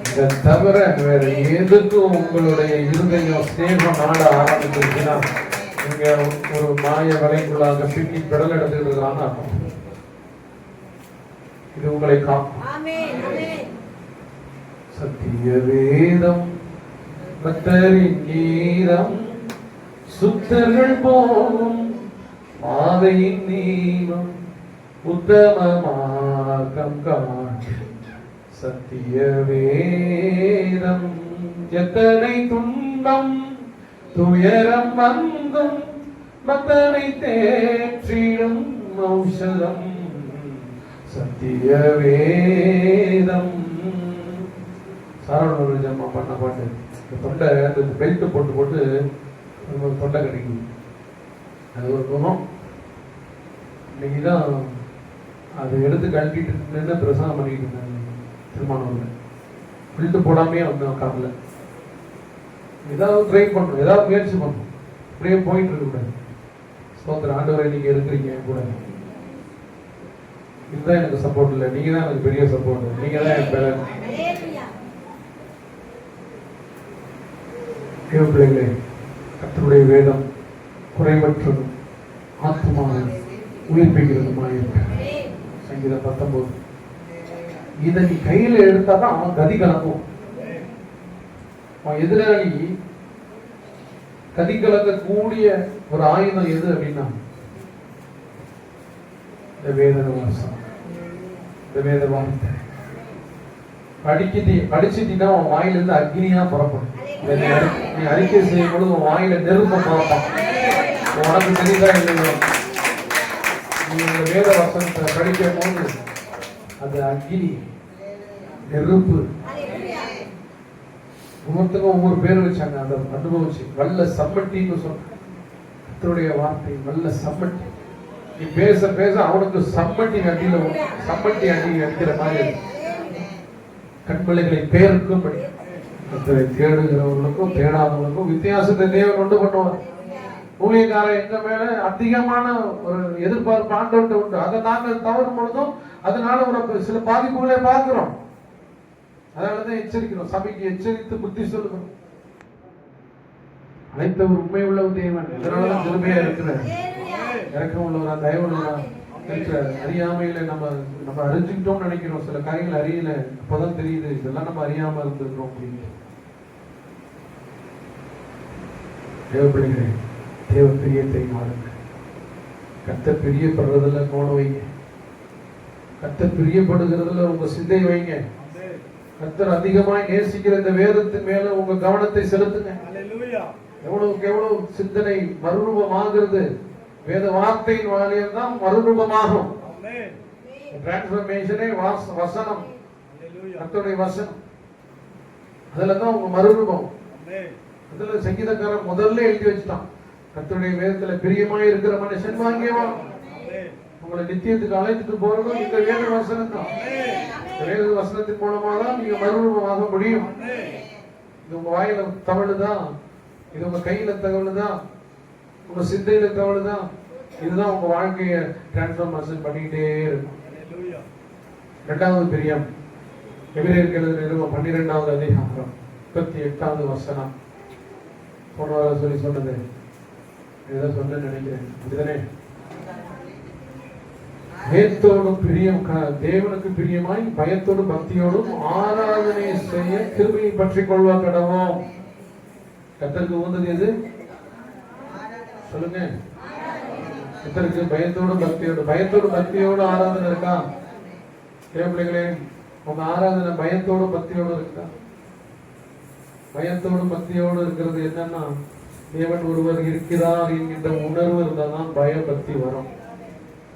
இதை தவிர வேற எதுக்கும் உங்களுடைய இருதயம் ஸ்நேகம் நாட ஆரம்பிச்சிருச்சுன்னா இங்க ஒரு மாய வலைக்குள்ளாக பின்னி பெடல் எடுத்துக்கிட்டு இருக்கான்னு அர்த்தம். இது உங்களை காக்கும். சத்திய வேதம் பக்தரின் கீதம் சுத்தர்கள் போகும் பாதையின் நீளம் உத்தம மார்க்கம் காட்டு. சத்திய வேதம் எத்தனை துன்பம் துயரம் வந்தும் பக்தனை தேற்றிடும் ஔஷதம். சத்திய வேதம். சாரண ஜெபம் பண்ண பாட்டு தொண்டை பெல்ட் போட்டு போட்டு தொண்டை கிடைக்கும். அது ஒரு குணம். இன்னைக்குதான் அதை எடுத்து கழட்டிட்டு பிரசனம் பண்ணிட்டு இருந்தாங்க திருமணம். பெல்ட் போடாமே வந்தோம் காரில். ஏதாவது ட்ரை பண்ணணும், ஏதாவது முயற்சி பண்ணணும். அப்படியே போயிட்டு இருக்க கூடாது. ஸ்தோத்திர ஆண்டவரை நீங்க இருக்கிறீங்க கூட. இதுதான் எனக்கு சப்போர்ட் இல்லை, நீங்க தான் எனக்கு பெரிய சப்போர்ட். நீங்க தான் என் பேர பிள்ளைகளே. கர்த்தருடைய வேதம் குறைவற்றதும் ஆத்மாவை உயிர்ப்பிக்கிறதுமா இருக்கு. சங்கீதம் 19. இதை நீ கையில எடுத்தாதான் அவன் கதி கலக்கும். அவன் எதிராளி கதி கலக்கக்கூடிய ஒரு ஆயுதம் எது அப்படின்னா இந்த வேத வாசம், இந்த வேத வார்த்தை. படிச்சுட்டீங்கன்னா உன் வாயிலிருந்து அக்னியா புறப்படும். நீ அறிக்கை செய்யும் பொழுது உன் வாயில நெருப்ப புறப்பான். உனக்கு தெரியுதா இல்லையோ, நீ இந்த வேத வசனத்தை படிக்கும் போது அது அக்னி நெருப்பு. ஒவ்வொருத்தருக்கும் ஒவ்வொரு பேர் வச்சாங்க. அதை அனுபவிச்சு வல்ல சம்மட்டின்னு சொன்ன கர்த்தருடைய வார்த்தை வல்ல சம்மட்டி. நீ பேச பேச அவனுக்கு சம்மட்டி அடியில சம்மட்டி அடி அடிக்கிற மாதிரி கண்பிள்ளைகளை பேருக்கும்படி கர்த்தரை தேடுகிறவர்களுக்கும் தேடாதவர்களுக்கும் வித்தியாசத்தை தேவன் உண்டு பண்ணுவார். ஊழியக்காரன் எங்க மேல அதிகமான ஒரு எதிர்பார்ப்பு ஆண்டவர்கிட்ட உண்டு. அதை நாங்கள் தவறும் பொழுதும் அதனால ஒரு சில பாதிப்புகளை பார்க்கிறோம். அதனாலதான் எச்சரிக்கிறோம். சபைக்கு எச்சரித்து புத்தி சொல்லணும். அனைத்தவர் உண்மை உள்ள தேவன். இதனாலதான் திருமையா இருக்கிறார். இறக்கம் உள்ளவரா தயவு உள்ளவரா இருக்கிற அறியாமையில நம்ம அறிஞ்சுக்கிட்டோம்னு நினைக்கிறோம். சில காரியங்கள் அறியல, அப்பதான் தெரியுது இதெல்லாம் நம்ம அறியாம இருந்திருக்கிறோம் அப்படின்னு. தேவ பிள்ளைகளே, தேவ பிரியத்தை மாறுங்க. கர்த்தர் பிரியப்படுறதுல கவனம் வைங்க. கர்த்தர் பிரியப்படுகிறதுல உங்க சிந்தை வைங்க. கர்த்தர் அதிகமாய் நேசிக்கிற இந்த வேதத்தின் மேல உங்க கவனத்தை செலுத்துங்க. எவ்வளவுக்கு எவ்வளவு சிந்தனை மறுரூபமாகிறது வேத வார்த்தையின் வாயிலில் தான் மறுரூபமாகும். டிரான்ஸ்பர்மேஷனே வசனம், கர்த்தருடைய வசனம். அதுலதான் உங்க மறுரூபம். அதுல சங்கீதக்காரன் முதல்ல எழுதி வச்சுட்டான், கர்த்தருடைய வேதத்துல பிரியமாய் இருக்கிற மனுஷன் வாங்கியவான். உங்களை நித்தியத்துக்கு அழைத்துட்டு போறதும் இந்த வேத வசனம் தான். வேத வசனத்தின் மூலமா தான் நீங்க மறுரூபமாக முடியும். இது உங்க வாயில தவழுதான், இது உங்க கையில தகவலுதான், உங்க சிந்தையில தவழுதான். இதுதான் உங்க வாழ்க்கைய டிரான்ஸ்ஃபர்மேஷன் பண்ணிக்கிட்டே இருக்கும். இரண்டாவது பிரியம் எபிரேயருக்கு எழுதின நிருபம் 12வது அதிகாரம் 38வது வசனம். போன வாரம் சொல்லி சொன்னது ஏதோ சொன்ன நினைக்கிறேன். அப்படிதானே? பயத்தோடும் பிரியம் தேவனுக்கு பிரியமாய் பயத்தோடும் பக்தியோடும் ஆராதனை செய்ய கிருபையை பற்றிக் கொள்வா கடவோம். கர்த்தருக்கு உகந்தது எது சொல்லுங்க? கர்த்தருக்கு பயத்தோடும் பக்தியோடு ஆராதனை இருக்கா? பிள்ளைகளே, உங்க ஆராதனை பயத்தோடு பக்தியோடு இருக்கா? பயத்தோடு பக்தியோடு இருக்கிறது என்னன்னா, தேவன் ஒருவர் இருக்கிறார் என்கின்ற உணர்வு இருந்தால்தான் பயபக்தி வரும்.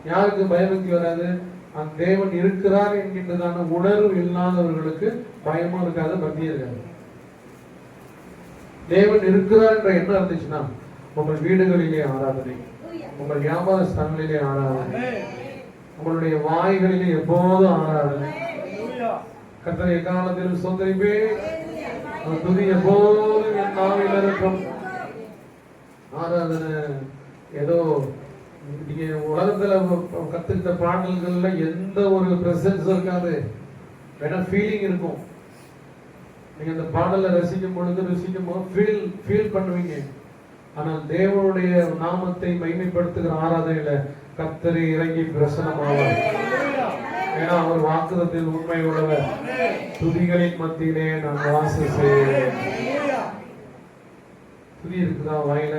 யாருக்கு பயபக்தி வராது? அந்த தேவன் இருக்கிறார் என்கின்றதான உணர்வு இல்லாதவர்களுக்கு பயமும் இருக்காது, பக்தியும் இருக்காது. தேவன் இருக்கிறார் என்ற எண்ணம் இருந்துச்சுன்னா உங்கள் வீடுகளிலே ஆராதனை, உங்கள் வியாபார ஸ்தலங்களிலே ஆராதனை, உங்களுடைய வாய்களிலே எப்போதும் ஆராதனை. கர்த்தரை எக்காலத்திலும் சொந்தரிப்பே, துதி எப்போதும் என் நாவில் இருக்கும். ஆராதனை ஏதோ நீங்க உலகத்துல கத்துக்கிட்ட பாடல்கள்ல எந்த ஒரு பிரசன்ஸ் இருக்காது, வேணா ஃபீலிங் இருக்கும். நீங்க அந்த பாடலை ரசிக்கும் போது ஃபீல் பண்ணுவீங்க. ஆனால் தேவனுடைய நாமத்தை மகிமைப்படுத்துகிற ஆராதனையில கர்த்தரே இறங்கி பிரசன்னமாவார். ஏன்னா அவர் வாக்குதத்தில் உண்மை உள்ளவர். துதிகளின் மத்தியிலே நான் வாசம் செய்வேன். துதி இருக்குதா வாயில?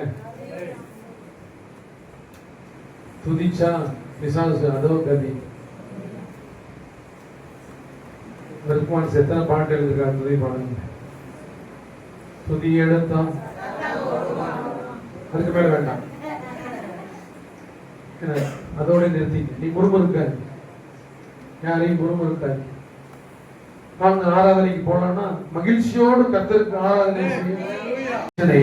துதிச்சா பிசாசு அதோ கதி. பெருமான் எத்தனை பாட்டு எழுதிருக்காரு துதி பாடுங்க. துதி எடுத்தா அதுக்கு மேல வேண்டாம், அதோட நிறுத்தி. நீ முறுமுறுக்க யாரையும் முறுமுறுக்காது. அவங்க ஆராதனைக்கு போனா மகிழ்ச்சியோடு கர்த்தருக்கு ஆராதனை செய்ய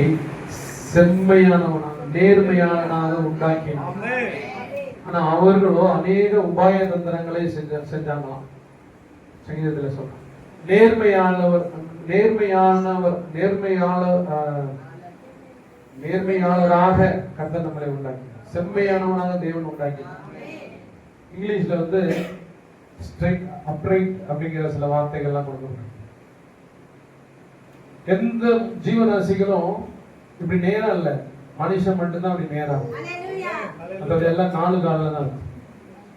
செம்மையானவனாக நேர்மையானவனாக உண்டாக்கினார். ஆனா அவர்களோ அநேக உபாய தந்திரங்களை செஞ்சாங்களாம். சங்கீதத்துல சொல்றாங்க, நேர்மையாளராக கர்த்தர் நம்மளை உண்டாக்கினார். செம்மையானவனாக தேவன் உண்டாக்கினார். இங்கிலீஷ்ல வந்து ஸ்ட்ரைட் அப்ரைட் அப்படிங்கிற சில வார்த்தைகள்லாம் கொடுக்கணும். எந்த ஜீவராசிகளும் இப்படி நேரம் இல்ல, மனுஷன் மட்டும்தான் அப்படி நேரம். அதாவது எல்லாம் 4 காலில் தான்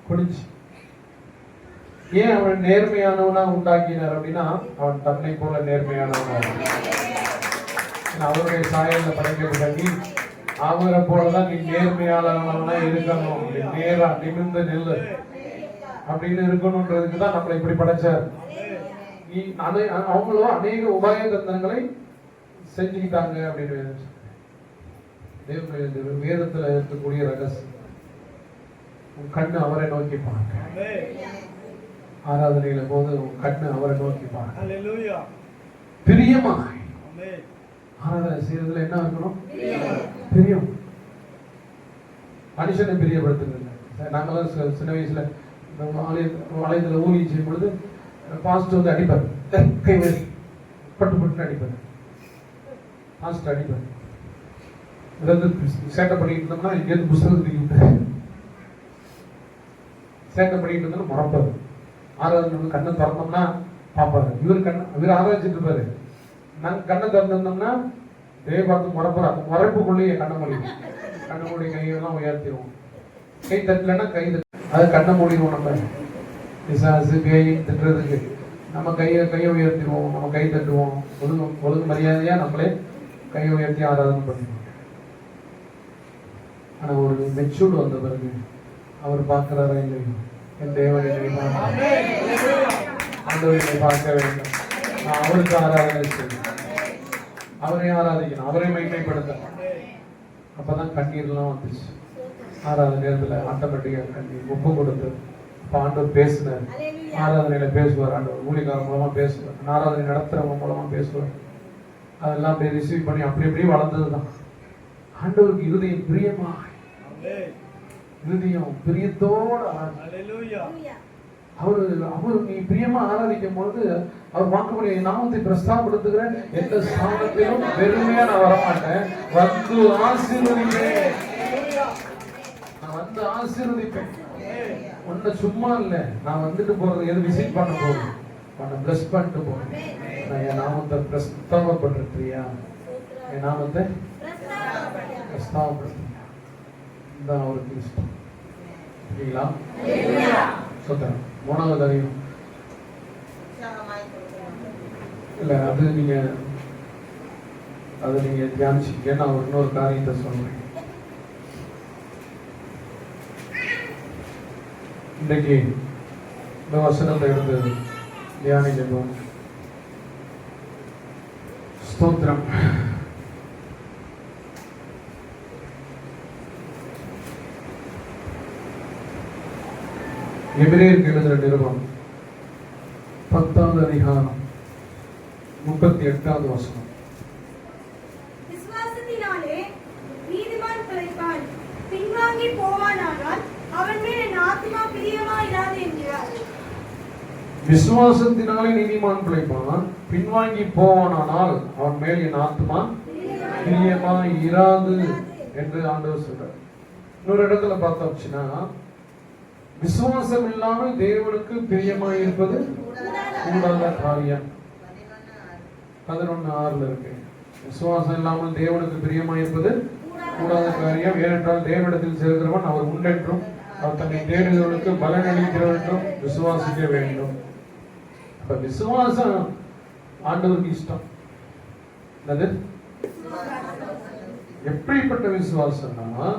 குடிச்சு. ஏன் அவன் நேர்மையானவனா உண்டாக்கினார் அப்படின்னா, அவன் தன்னை போல நேர்மையானவனா, அவருடைய சாயல்ல படைக்கப்பட்டாக்கி அவரை போலதான் நீ நேர்மையானவனா இருக்கணும். நேரா நிமிர்ந்த நெல்லு அப்படின்னு இருக்கணும்ன்றதுக்கு தான் நம்மளை இப்படி படைச்சார். அவங்களும் அநேக உபாய தந்திரங்களை செஞ்சுக்கிட்டாங்க அப்படின்னு வேதத்துல இருக்கக்கூடிய ரகசியம். உன் கண்ணு அவரை நோக்கி பார்க்க, ஆராதனையில போது உன் கண்ணு அவரை நோக்கி பார்க்க. பிரியமாய் ஆராதனை செய்யறதுல என்ன இருக்கணும்? பிரியம். மனுஷனை பிரியப்படுத்துங்க. நாங்களாம் சின்ன வயசுல ஆலயத்துல ஊழி செய்யும் பொழுது பாஸ்டர் வந்து அடிப்பார், கை வரி பட்டு பட்டு அடிப்பார். பாஸ்டர் அடிப்பார். ஏதாவது சேட்டை பண்ணிட்டு இருந்தோம்னா இங்கேருந்து புஸ்தகம் தூக்கிட்டாரு. சேட்டை பண்ணிட்டு இருந்தோம்னா மறப்பாரு. ஆராதனை கண்ணை திறந்தோம்னா பார்ப்பாரு. இவர் ஆராய்ச்சிட்டு இருப்பாரு. நாங்க கண்ணை திறந்திருந்தோம்னா தேவ பார்த்து முறப்பாரு. அந்த முறைப்புக்குள்ளேயே கண்ணை மூடிடும். கண்ணை மூடி கையெல்லாம் உயர்த்திடுவோம். கை தட்டலன்னா கை அதை கண்ணை மூடிடுவோம். நம்ம பிசாசு பேய் திட்டுறதுக்கு நம்ம கையை உயர்த்திடுவோம். நம்ம கை தட்டுவோம். ஒழுங்கு மரியாதையா நம்மளே கையை உயர்த்தி ஆராதனை பண்ணுவோம். ஆனா ஒரு மெச்சூர்டு வந்த பிறகு அவர் பார்க்கிறாரா இல்லையோ, என் தேவனை ஆண்டவரை பார்க்க வேண்டும். நான் அவருக்கு ஆராதனை செய்யணும், அவரை ஆராதிக்கணும், அவரை மகிமைப்படுத்தணும். அப்பதான் கண்ணீர்லாம் வந்துச்சு. ஆராதனை நேரத்துல ஆட்டோமேட்டிக்கா கண்ணீர் ஒப்பு கொடுத்து ஆண்டவர் பேசினார். ஆராதனையில பேசுவார். ஆண்டவர் ஊழியக்காரன் மூலமா பேசுவார். ஆராதனை நடத்துறவங்க மூலமா பேசுவார். அதெல்லாம் அப்படியே ரிசீவ் பண்ணி அப்படி வளர்ந்ததுதான். ஆண்டவருக்கு இருதயம் பிரியமாய், இருதயம் பிரியத்தோட அவரு நீ பிரியமா ஆராதிக்கும் பொழுது அவர் வாக்கக்கூடிய நாமத்தை பிரஸ்தாபப்படுத்துகிற எந்த ஸ்தானத்திலும் பெருமையா நான் வரமாட்டேன், வந்து ஆசீர்வதிப்பேன். நான் வந்து ஆசீர்வதிப்பேன். ஒன்ன சும்மா இல்ல, நான் வந்துட்டு போறது எது விசிட் பண்ண போறேன், பிளஸ் பண்ணிட்டு போறேன். நான் என் நாமத்தை பிரஸ்தாபப்படுத்தியா, என் நாமத்தை பிரஸ்தாபப்படுத்தியா, இதுதான் அவருக்கு இஷ்டம். சரிங்களா? சொல்றேன். 3வது அறியும் இல்ல, அது நீங்க தியானிச்சுக்க. நான் இன்னொரு காரியத்தை சொல்றேன். இன்னைக்கு இந்த வசனத்தை எடுத்து தியானிக்கணும். ஸ்தோத்திரம். எபிரேயருக்கு எழுதுகிற நிருபம் 10வது அதிகாரம் 38வது வசனம். விசுவாசத்தினாலே நீதிமான் பிழைப்பான், பின்வாங்கி போவானானால் அவன் மேல் என் ஆத்துமா பிரியமாயிராது என்கிறார். விசுவாசத்தினாலே நீதிமான் பிழைப்பான், பின்வாங்கி போவானானால் அவன் மேல் என் ஆத்துமா பிரியமாயிராது என்று ஆண்டவர் சொல்றார். இன்னொரு இடத்துல பார்த்தோம்னா, விசுவாசம் இல்லாமல் தேவனுக்கு பிரியமாயிருப்பது கூடாத காரியம். 11:6 இருக்கு. விசுவாசம் இல்லாமல் தேவனுக்கு பிரியமாயிருப்பது கூடாத காரியம். ஏனென்றால் தேவனிடத்தில் சேர்கிறவன் அவர் உண்டென்றும் அவர் தன்னை தேடுகிறவர்களுக்கு பலன் அளிக்கிறவர் என்றும் விசுவாசிக்க வேண்டும். அப்ப விசுவாசம் ஆண்டவருக்கு இஷ்டம். அது எப்படிப்பட்ட விசுவாசம்னா,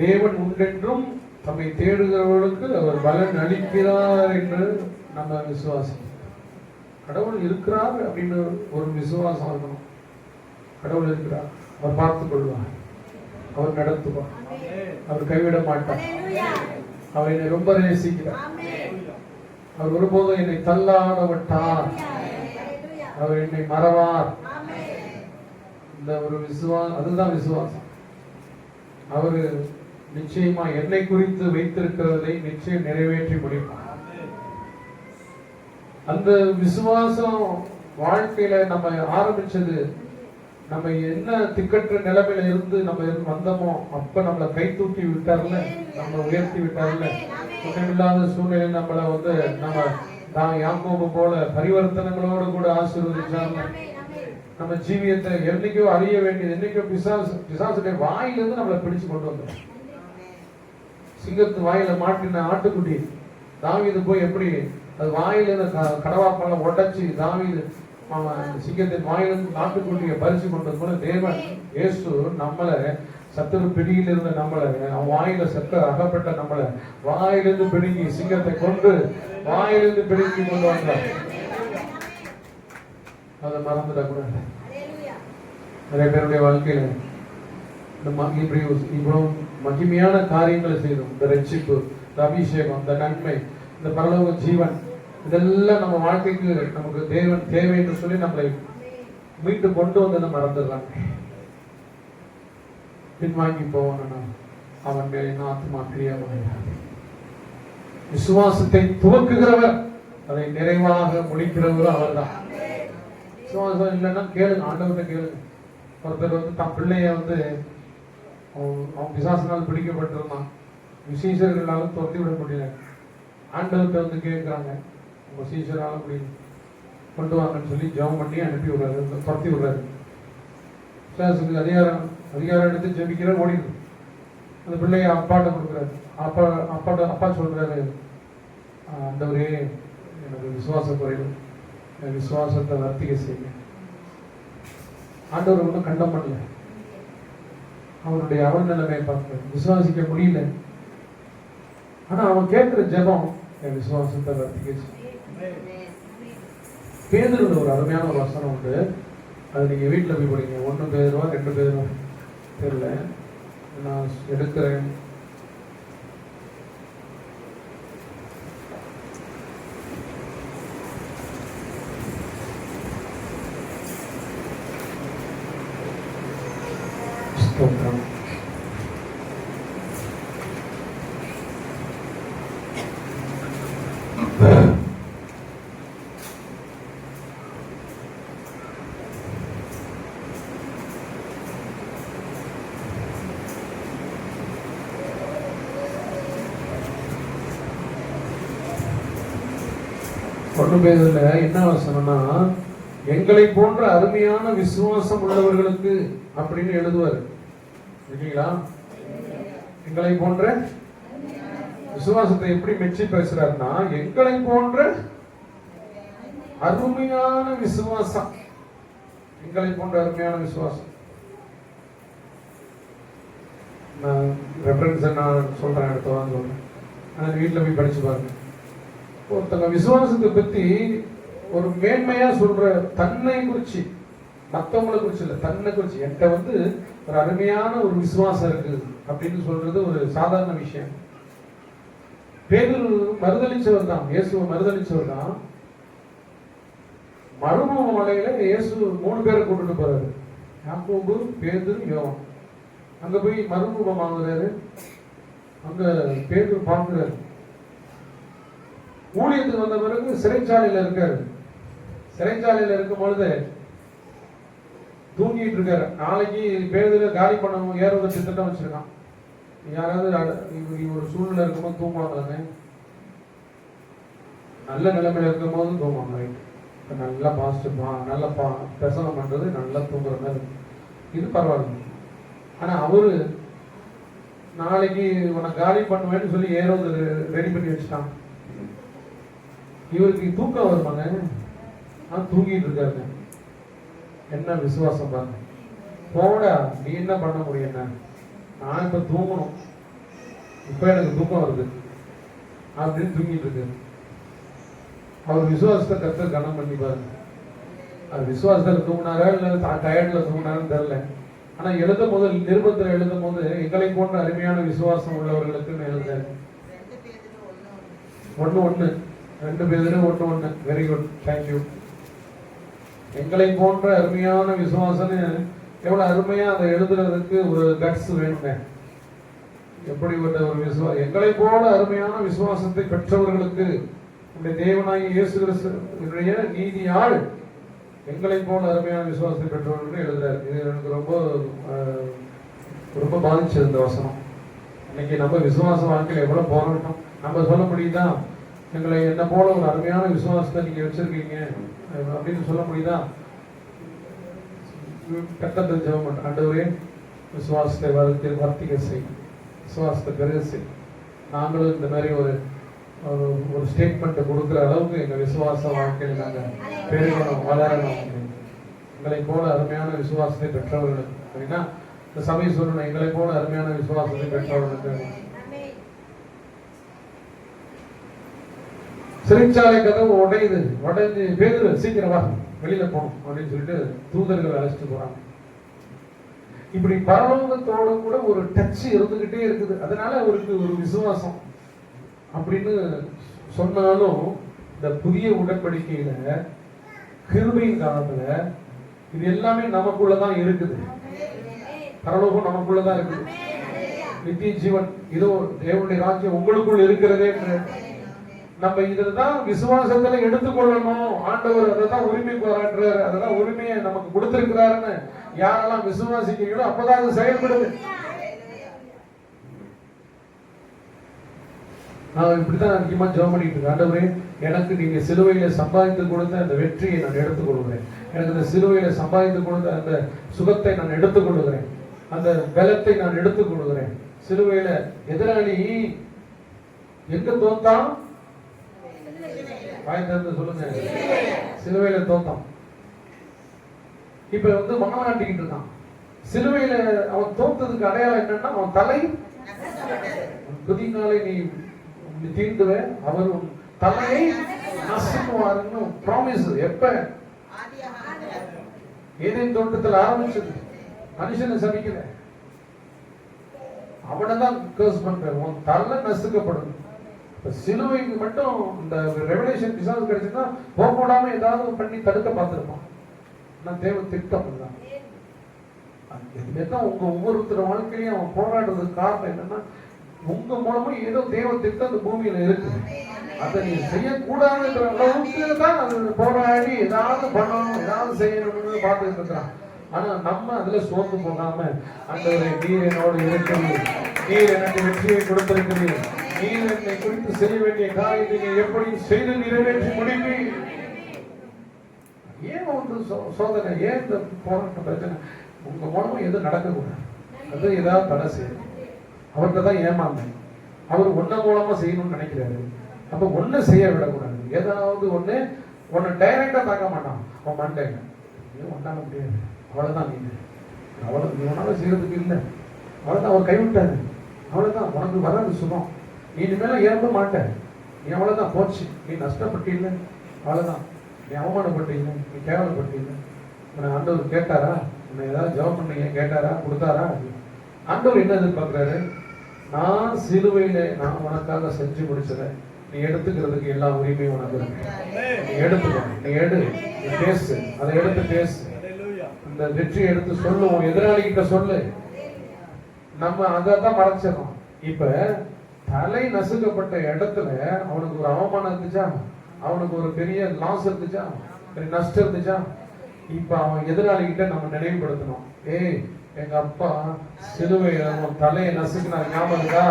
தேவன் உண்டென்றும் தம்மை தேடுகிறவர்களுக்கு அவர் பலன் அளிக்கிறார் என்று நம்ம விசுவாசம். கடவுள் இருக்கிறார் அப்படின்னு ஒரு விசுவாசம் இருக்கணும். கடவுள் இருக்கிறார், அவர் பார்த்துக் கொள்வார், அவர் நடத்துவார், அவர் கைவிட மாட்டார், அவர் என்னை ரொம்ப நேசிக்கிறார், அவர் ஒருபோதும் என்னை தள்ளாட விட்டார், அவர் என்னை மறவார். இந்த ஒரு விசுவாசம், அதுதான் விசுவாசம். அவரு நிச்சயமா என்னை குறித்து வைத்திருக்கிறதை நிச்சயம் நிறைவேற்றி முடிப்பார். அந்த விசுவாசம் வாழ்க்கையில நம்ம ஆரம்பிச்சது, நம்ம என்ன திக்கற்ற நிலைமையில இருந்து நம்ம வந்தோமோ அப்ப நம்மளை கை தூக்கி விட்டார்ல, நம்ம உயர்த்தி விட்டார்ல. ஒன்றுமில்லாத சூழ்நிலை நம்மளை நம்ம யாக்கோபு போல பரிவர்த்தனங்களோடு கூட ஆசீர்வதிச்சார்ல. நம்ம ஜீவியத்தை என்னைக்கோ அறிய வேண்டியது, என்னைக்கோ பிசாசுடைய வாயிலிருந்து நம்மளை பிடிச்சு கொண்டு வந்தோம். சிங்கத்து வாயில மாட்டின ஆட்டுக்குட்டி தாவீது போய் எப்படி அது வாயிலிருந்து கடவாப்பெல்லாம் உடைச்சு தாவீது சிங்கத்தின் வாயிலிருந்து நாட்டுக்குட்டியை பறிச்சு கொண்டது போல தேவன் இயேசு நம்மளை சத்துரு பிடியில் இருந்த நம்மளை, அவன் வாயில அகப்பட்ட நம்மளை வாயிலிருந்து பிடுங்கி சிங்கத்தை கொண்டு வாயிலிருந்து பிடுங்கி கொண்டு வந்தார். அதை மறந்துடக்கூடாது. நிறைய பேருடைய வாழ்க்கையில இவ்வளவு மகிமையான காரியங்களை செய்தோம். இந்த ரட்சிப்பு, இந்த அபிஷேகம், இந்த நன்மை, இந்த பரலோக ஜீவன், இதெல்லாம் நம்ம வாழ்க்கைக்கு நமக்கு தேவன் தேவை என்று சொல்லி நம்மளை மீட்டு கொண்டு வந்து மறந்துடுறாங்க. பின்வாங்கி போவானா அவன் மேலே ஆத்மா பிரியமாக. விசுவாசத்தை துவக்குகிறவர் அதை நிறைவாக முடிக்கிறவர் அவர் தான். விசுவாசம் இல்லைன்னா கேளுங்க, ஆண்டவர்கிட்ட கேளுங்க. ஒருத்தர் தன் பிள்ளைய அவன் பிசாசினால் பிடிக்கப்பட்டிருந்தான், விசேஷர்களாலும் துரத்தி விட முடியல. ஆண்டவர்கிட்ட கேட்கிறாங்க, உங்க சீசரால முடியும் கொண்டு வாங்கன்னு சொல்லி ஜெபம் பண்ணி அனுப்பி விடுறாரு, துரத்தி விடுறாரு. பிசாசுக்கு அதிகாரம் எடுத்து ஜெபிக்கிற ஓடிடு. அந்த பிள்ளைய அப்பாட்ட கொடுக்குறாரு. அப்பா சொல்றாரு, ஆண்டவரே எனக்கு விசுவாச குறைவு, என் விசுவாசத்தை வர்த்திக்க செய்யுங்க. ஆண்டவர் ஒன்றும் கண்டம் பண்ணல. அவனுடைய அவன் நிலைமையை பார்க்க விசுவாசிக்க முடியல. ஆனா அவன் கேட்கிற ஜெபம் என் விசுவாசத்தை வர்த்திக்க செய்யும். பேதுருல ஒரு அருமையான ஒரு வசனம் உண்டு, அது நீங்க வீட்டுல போய் படிங்க. 1 பேதுரு 2 பேதுரு தெரியல, நான் எடுக்கிறேன். பேதுல என்ன வசனம்னா, எங்களை போன்ற அருமையான விசுவாசம் உள்ளவர்களுக்கு அப்படின்னு எழுதுவாரு. இல்லைங்களா? எங்களை போன்ற விசுவாசத்தை எப்படி மெச்சி பேசுறாருன்னா, எங்களை போன்ற அருமையான விசுவாசம், எங்களை போன்ற அருமையான விசுவாசம். நான் ரெஃபரன்ஸ் நான் சொல்றேன், அடுத்த வாரம் சொல்றேன். நான் வீட்டுல போய் படிச்சு பாருங்க. ஒருத்தங்க விசுவாசத்தை பத்தி ஒரு மேன்மையா சொல்ற, தன்னை குறிச்சு, மற்றவங்களை குறிச்சு இல்ல, தன்னை குறிச்சு, என்கிட்ட ஒரு அருமையான ஒரு விசுவாசம் இருக்கு அப்படின்னு சொல்றது ஒரு சாதாரண விஷயம். பேதுரு மறுதளிச்சவர் தான், இயேசுவை மறுதளிச்சவர் தான். மறுமுக மலையில இயேசு 3 பேரை கூட்டிட்டு போறாரு, யாக்கோபு, பேதுரு, யோவான். அங்க போய் மறுமுகம் வாங்குறாரு. அங்க பேதுரு பார்க்கிறாரு. ஊழியத்துக்கு வந்த பிறகு சிறைச்சாலையில இருக்காரு. சிறைச்சாலையில இருக்கும் பொழுது தூங்கிட்டு இருக்காரு. நாளைக்கு பேருந்துல காலி பண்ண ஏறுவதை திட்டம் வச்சிருக்கான். யாராவது ஒரு சூழ்நிலை இருக்கும்போது தூங்குவாங்க, நல்ல நிலைமையில இருக்கும் போது தூங்குவாங்க. நல்லா பாசிட்டிவ் நல்லா பிரசவம் பண்றது, நல்லா தூங்குற மாதிரி இது பரவாயில்ல. ஆனா அவரு நாளைக்கு உன்னை காலி பண்ணுவேன்னு சொல்லி ஏரோது ரெடி பண்ணி வச்சுட்டான். இவருக்கு தூக்கம் வருமாங்க, நான் தூங்கிட்டு இருக்காரு. என்ன விசுவாசம் பாருங்க. போடா, நீ என்ன பண்ண முடியும்? என்ன, நான் இப்ப தூங்கணும், இப்ப எனக்கு தூக்கம் வருது அப்படின்னு தூங்கிட்டு இருக்கு. அவர் விசுவாசத்தை கர்த்தர் கனம் பண்ணி பாருங்க. அது விசுவாசத்துல தூங்கினாரா இல்ல டயர்ட்ல தூங்கினாருன்னு தெரியல. ஆனா எழுதும் போது, நிருபத்தில் எழுதும் போது எங்களை போன்ற அருமையான விசுவாசம் உள்ளவர்களுக்கு எழுதுறாரு. 1:1 2 பேரு 1:1. Very good, thank you. எங்களை போன்ற அருமையான விசுவாசம்னு எவ்வளவு அருமையா அதை எழுதுறதுக்கு ஒரு கட்ஸ் வேணுங்க. எப்படிப்பட்ட ஒரு விசுவாசம்! எங்களை போல அருமையான விசுவாசத்தை பெற்றவர்களுக்கு உடைய தேவனாகிய இயேசு கிறிஸ்துவினுடைய நீதியால் எங்களை போல அருமையான விசுவாசத்தை பெற்றவர்களுக்கு எழுதுறாரு. இது எனக்கு ரொம்ப ரொம்ப பாதிச்சது இந்த வசனம். இன்னைக்கு நம்ம விசுவாச வாழ்க்கையில் எவ்வளவு போராட்டம்! நம்ம சொல்ல முடியுதா எங்களை என்ன போல ஒரு அருமையான விசுவாசத்தை நீங்க வச்சிருக்கீங்க அப்படின்னு சொல்ல முடியுதா? கர்த்தர் ஜெபம் பண்ற, ஆண்டவரே விசுவாசத்தை வர்த்திக்க செய், விசுவாசத்தை பெருக செய். நாங்களும் இந்த மாதிரி ஒரு ஒரு ஸ்டேட்மெண்ட் கொடுக்குற அளவுக்கு எங்க விசுவாச வாழ்க்கையில் நாங்க பெருகணும், வளரணும். எங்களை போல அருமையான விசுவாசத்தை பெற்றவர்களுக்கு அப்படின்னா இந்த சபை சொல்லணும், எங்களை போல அருமையான விசுவாசத்தை பெற்றவர்களுக்கு. சிறைச்சாலை கதவு உடைஞ்சு பேதுரு சீக்கிரம் வா, வெளியில போகணும் அப்படின்னு சொல்லிட்டு தூதர்கள் அழைச்சிட்டு போறாங்க. இப்படி பரலோகத்தோட கூட ஒரு டச் இருந்துகிட்டே இருக்குது. அதனால அவருக்கு ஒரு விசுவாசம் அப்படின்னு சொன்னாலும், இந்த புதிய உடன்படிக்கையில கிருபையின் காலத்துல இது எல்லாமே நமக்குள்ளதான் இருக்குது. பரலோகம் நமக்குள்ளதான் இருக்குது. நித்திய ஜீவன் இதோ தேவனுடைய ராஜ்யம் உங்களுக்குள் இருக்கிறதே. நம்ம இதுதான் விசுவாசத்துல எடுத்துக்கொள்ளணும். ஆண்டவர் அதான் உரிமை போராடுறாரு, அதெல்லாம் உரிமையை நமக்கு கொடுத்திருக்கிறாருன்னு யாரெல்லாம் விசுவாசிக்கிறீங்களோ அப்பதான் அது செயல்படுது. நான் இப்படித்தான் அதிகமா ஜெபம் பண்ணிட்டு இருக்கேன். ஆண்டவரே, எனக்கு நீங்க சிலுவையில சம்பாதித்து கொடுத்த அந்த வெற்றியை நான் எடுத்துக்கொள்கிறேன். எனக்கு இந்த சிலுவையில சம்பாதித்து கொடுத்த அந்த சுகத்தை நான் எடுத்துக்கொள்கிறேன், அந்த பலத்தை நான் எடுத்துக்கொள்கிறேன். சிலுவையில எதிராளி எங்க தோத்தான்? வாய்ந்து சொல்லுங்க. சிலுவையில தோத்தான். இப்ப மகனாட்டிக்கிட்டு இருக்கான். சிலுவையில அவன் தோத்ததுக்கு அடையாளம் என்னன்னா, அவன் தலை புதினாலே நீ தீண்டுவ, அவர் தலையை நசுக்குவாருன்னு ப்ராமிஸ். எப்ப? ஏதேன் தோட்டத்தில் ஆரம்பிச்சது. மனுஷனை சபிக்கல, அவனைதான் கர்ஸ் பண்ற. உன் தலை நசுக்கப்படும். சிலுவைக்கு மட்டும் இந்த ரெவலேஷன் பிசாசு கிடைச்சுன்னா போடாம ஏதாவது பண்ணி தடுக்க பார்த்திருப்பான். நான் தேவ திட்டம் தான். உங்க ஒவ்வொருத்தர் வாழ்க்கையிலையும் அவன் போராடுறதுக்கு காரணம் என்னன்னா, உங்க மூலமா ஏதோ தேவ திட்டம் அந்த பூமியில இருக்கு. அதை நீ செய்யக்கூடாதுன்ற அளவுக்கு தான் அது போராடி ஏதாவது பண்ணணும், ஏதாவது செய்யணும்னு பார்த்துட்டு இருக்கிறான். ஆனா நம்ம அதுல சோர்ந்து போகாம, ஆண்டவரே நீர் என்னோடு இருக்கிறீர், நீர் எனக்கு வெற்றியை கொடுத்திருக்கிறீர், நீர் என்னை குறித்து செய்ய வேண்டிய காரியத்தை நீ எப்படி செய்து நிறைவேற்றி முடிப்பீர். ஏன் சோதனை, ஏன் இந்த போராட்ட பிரச்சனை? உங்க மூலமா எதுவும் நடக்கக்கூடாது, அது ஏதாவது தடை செய்யும். அவர்கிட்ட தான் ஏமாந்தேன். அவர் ஒன்ன மூலமா செய்யணும்னு நினைக்கிறாரு. அப்ப ஒண்ணு செய்ய விடக்கூடாது. ஏதாவது ஒன்னு டைரக்டா தாக்க மாட்டான். அவன் மண்டைங்க ஒன்றாக முடியாது, அவ்வளவுதான். நீ உன்னால செய்யறதுக்கு இல்லை, அவ்வளவுதான். அவர் கைவிட்டாரு, அவ்வளவுதான். உனக்கு வராது சுகம், நீ இனிமேல ஏற்ப மாட்ட, நீ அவ்வளவுதான், போச்சு. நீ நஷ்டப்பட்டீங்க, அவ்வளவுதான். நீ அவமானப்பட்டீங்க, நீ கேவலப்பட்டீங்க. உன்னை ஆண்டவர் கேட்டாரா? உன்னை ஏதாவது ஜெபம் பண்ணீங்க, கேட்டாரா? கொடுத்தாரா? ஆண்டவர் என்ன எதிர்பார்க்கிறாரு? நான் சிலுவையில நான் உனக்காக செஞ்சு முடிச்சதை நீ எடுத்துக்கிறதுக்கு எல்லா உரிமையும் உனக்கு இருக்கு. நீ எடுத்துக்கோ, நீ எடு, நீ பேசு, அதை எடுத்து பேசு, இந்த வெற்றியை எடுத்து சொல்லு, உன் எதிராளிகிட்ட சொல்லு. நம்ம அதான் மறைச்சிடறோம். இப்ப தலை நசுக்கப்பட்ட இடத்துல அவனுக்கு ஒரு அவமானம் இருந்துச்சா? அவனுக்கு ஒரு பெரிய லாஸ் இருந்துச்சா? பெரிய நஷ்டம் இருந்துச்சா? இப்ப அவன் எதிராளிகிட்ட நம்ம நினைவுபடுத்தணும். ஏய், எங்க அப்பா சிலுவையில தலையை நசுக்குனார், ஞாபகம் இருக்கா?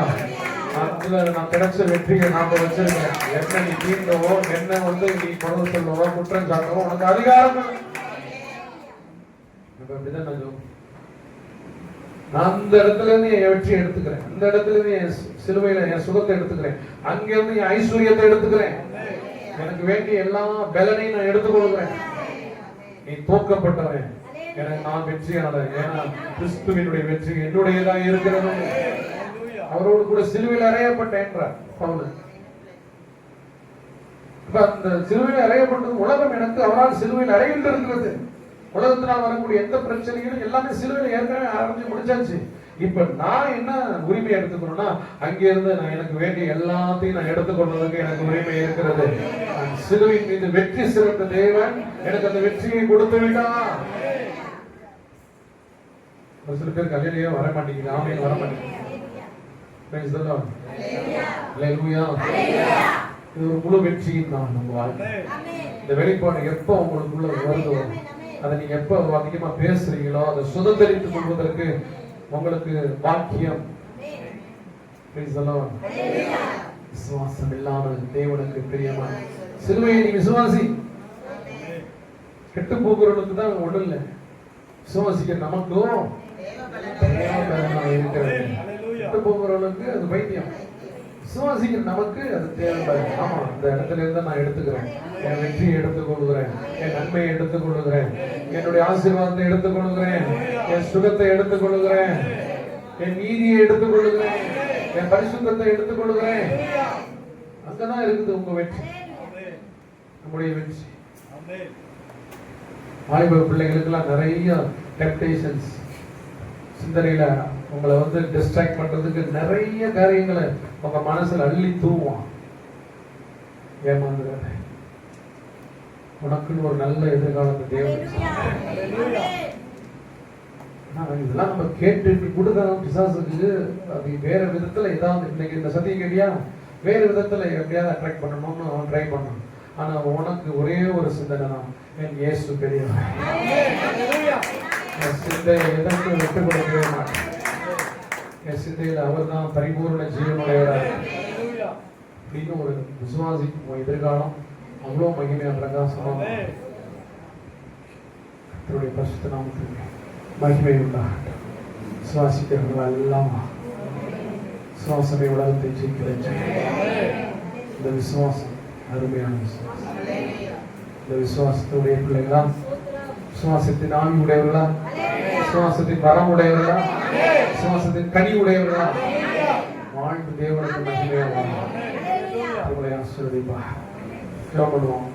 அதுல நான் கிடைச்ச வெற்றியை நாம வச்சிருக்கேன். என்ன நீ தீண்டவோ, என்ன நீ குறை சொல்லவோ, குற்றம் சாட்டவோ உனக்கு அதிகாரம். அந்த இடத்துல இருந்து என் வெற்றியை எடுத்துக்கிறேன், அந்த இடத்துல இருந்து என் சிலுவையில என் சுகத்தை எடுத்துக்கிறேன், அங்கிருந்து என் ஐஸ்வர்யத்தை எடுத்துக்கிறேன், எனக்கு வேண்டிய எல்லா பலனையும் நான் எடுத்துக்கொள்கிறேன். நீ தோற்கப்பட்டவன், எனக்கு நான் வெற்றியாளர். ஏன்னா கிறிஸ்துவினுடைய வெற்றி என்னுடையதாக இருக்கிறது. அவரோடு கூட சிலுவையில் அறையப்பட்டேன்றார் பவுல். அந்த சிலுவையில் அறையப்பட்டது உலகம் எனக்கு அவரால் சிலுவையில் அறையிட்டு இருக்கிறது. உலகத்தினால் வரக்கூடிய எந்த பிரச்சனைகளும் எல்லாமே சிலுவையில் ஏற்கனவே அரைஞ்சு முடிச்சாச்சு. இப்ப நான் என்ன உரிமை எடுத்துக்கணும்னா, அங்கிருந்து நான் எனக்கு வேண்டிய எல்லாத்தையும் நான் எடுத்துக்கொள்வதற்கு எனக்கு உரிமை இருக்கிறது. சிலுவையின் மீது வெற்றி சிறந்த தேவன் எனக்கு அந்த வெற்றியை கொடுத்து விட்டார். ஒரு சில பேர் கல்யாணியே வர மாட்டேங்குது, ஆமையும் வர மாட்டேங்குது. இது ஒரு முழு வெற்றியும் தான் நம்ம வாழ்க்கை. இந்த வெளிப்பாடு எப்ப உங்களுக்குள்ள வருதோ, அதை நீங்க எப்ப அதிகமா பேசுறீங்களோ, அதை சுதந்திரித்துக் கொள்வதற்கு உங்களுக்கு பாக்கியம். விசுவாசம் இல்லாமல் தேவனுக்கு பிரியமான சிலுவையை நீ விசுவாசி. கெட்டு போகிறவனுக்கு தான் ஒண்ணு இல்லை, விசுவாசிக்க நமக்கும் இருக்கிறது. கெட்டு போகிறவனுக்கு அது பைத்தியம், விசுவாசிக்கிற நமக்கு அது தேவை. ஆமா, இந்த இடத்துல இருந்து நான் எடுத்துக்கிறேன், என் வெற்றியை எடுத்துக்கொள்கிறேன், என் நன்மையை எடுத்துக்கொள்கிறேன், என்னுடைய ஆசீர்வாதத்தை எடுத்துக்கொள்கிறேன், என் சுகத்தை எடுத்துக்கொள்கிறேன், என் நீதியை எடுத்துக்கொள்கிறேன், என் பரிசுத்தத்தை எடுத்துக்கொள்கிறேன். அங்கதான் இருக்குது உங்க வெற்றி, நம்முடைய வெற்றி. வாலிப பிள்ளைகளுக்கெல்லாம் நிறைய டெம்ப்டேஷன்ஸ் சிந்தனையில உங்களை டிஸ்ட்ராக்ட் பண்றதுக்கு நிறைய காரியங்களை உங்க மனசுல அள்ளி தூவான். ஏமாந்துடாத, உனக்குன்னு ஒரு நல்ல எதிர்காலத்தை தேவன். இதெல்லாம் நம்ம கேட்டு கொடுக்கலாம் பிசாசுக்கு. அது வேற விதத்துல ஏதாவது, இன்னைக்கு இந்த சத்தியம் கேட்டியா, வேற விதத்துல எப்படியாவது அட்ராக்ட் பண்ணணும்னு அவன் ட்ரை பண்ணான். ஆனா உனக்கு ஒரே ஒரு சிந்தனை தான், என் இயேசு பெரியவர், என் சிந்தையை எதற்கு விட்டு கொடுக்கவே மாட்டேன், என் சிந்தையில் அவர் தான் பரிபூர்ண ஜீவனுடையவராக அப்படின்னு ஒரு விசுவாசி எதிர்காலம் அவ்வளோ மகிமையா பிரகாசமாக கர்த்தருடைய பரிசுத்த நாமத்துக்கு மகிமை உண்டாகட்டும். விசுவாசிக்கிறவர்கள் எல்லாம் விசுவாசமே உலகத்தை ஜெயிக்கிறேன். இந்த விசுவாசம் அருமையான விசுவாசம். இந்த விசுவாசத்துடைய பிள்ளைகளா, விசுவாசத்தின் ஆவி உடையவர்களா, விசுவாசத்தின் வரம் உடையவர்களா, விசுவாசத்தின் கனி உடையவர்களா வாழ்ந்து தேவனுக்கு மகிமையா வாழ உங்களை ஆசீர்வதிப்பார். ஜெபம் பண்ணுவோம்.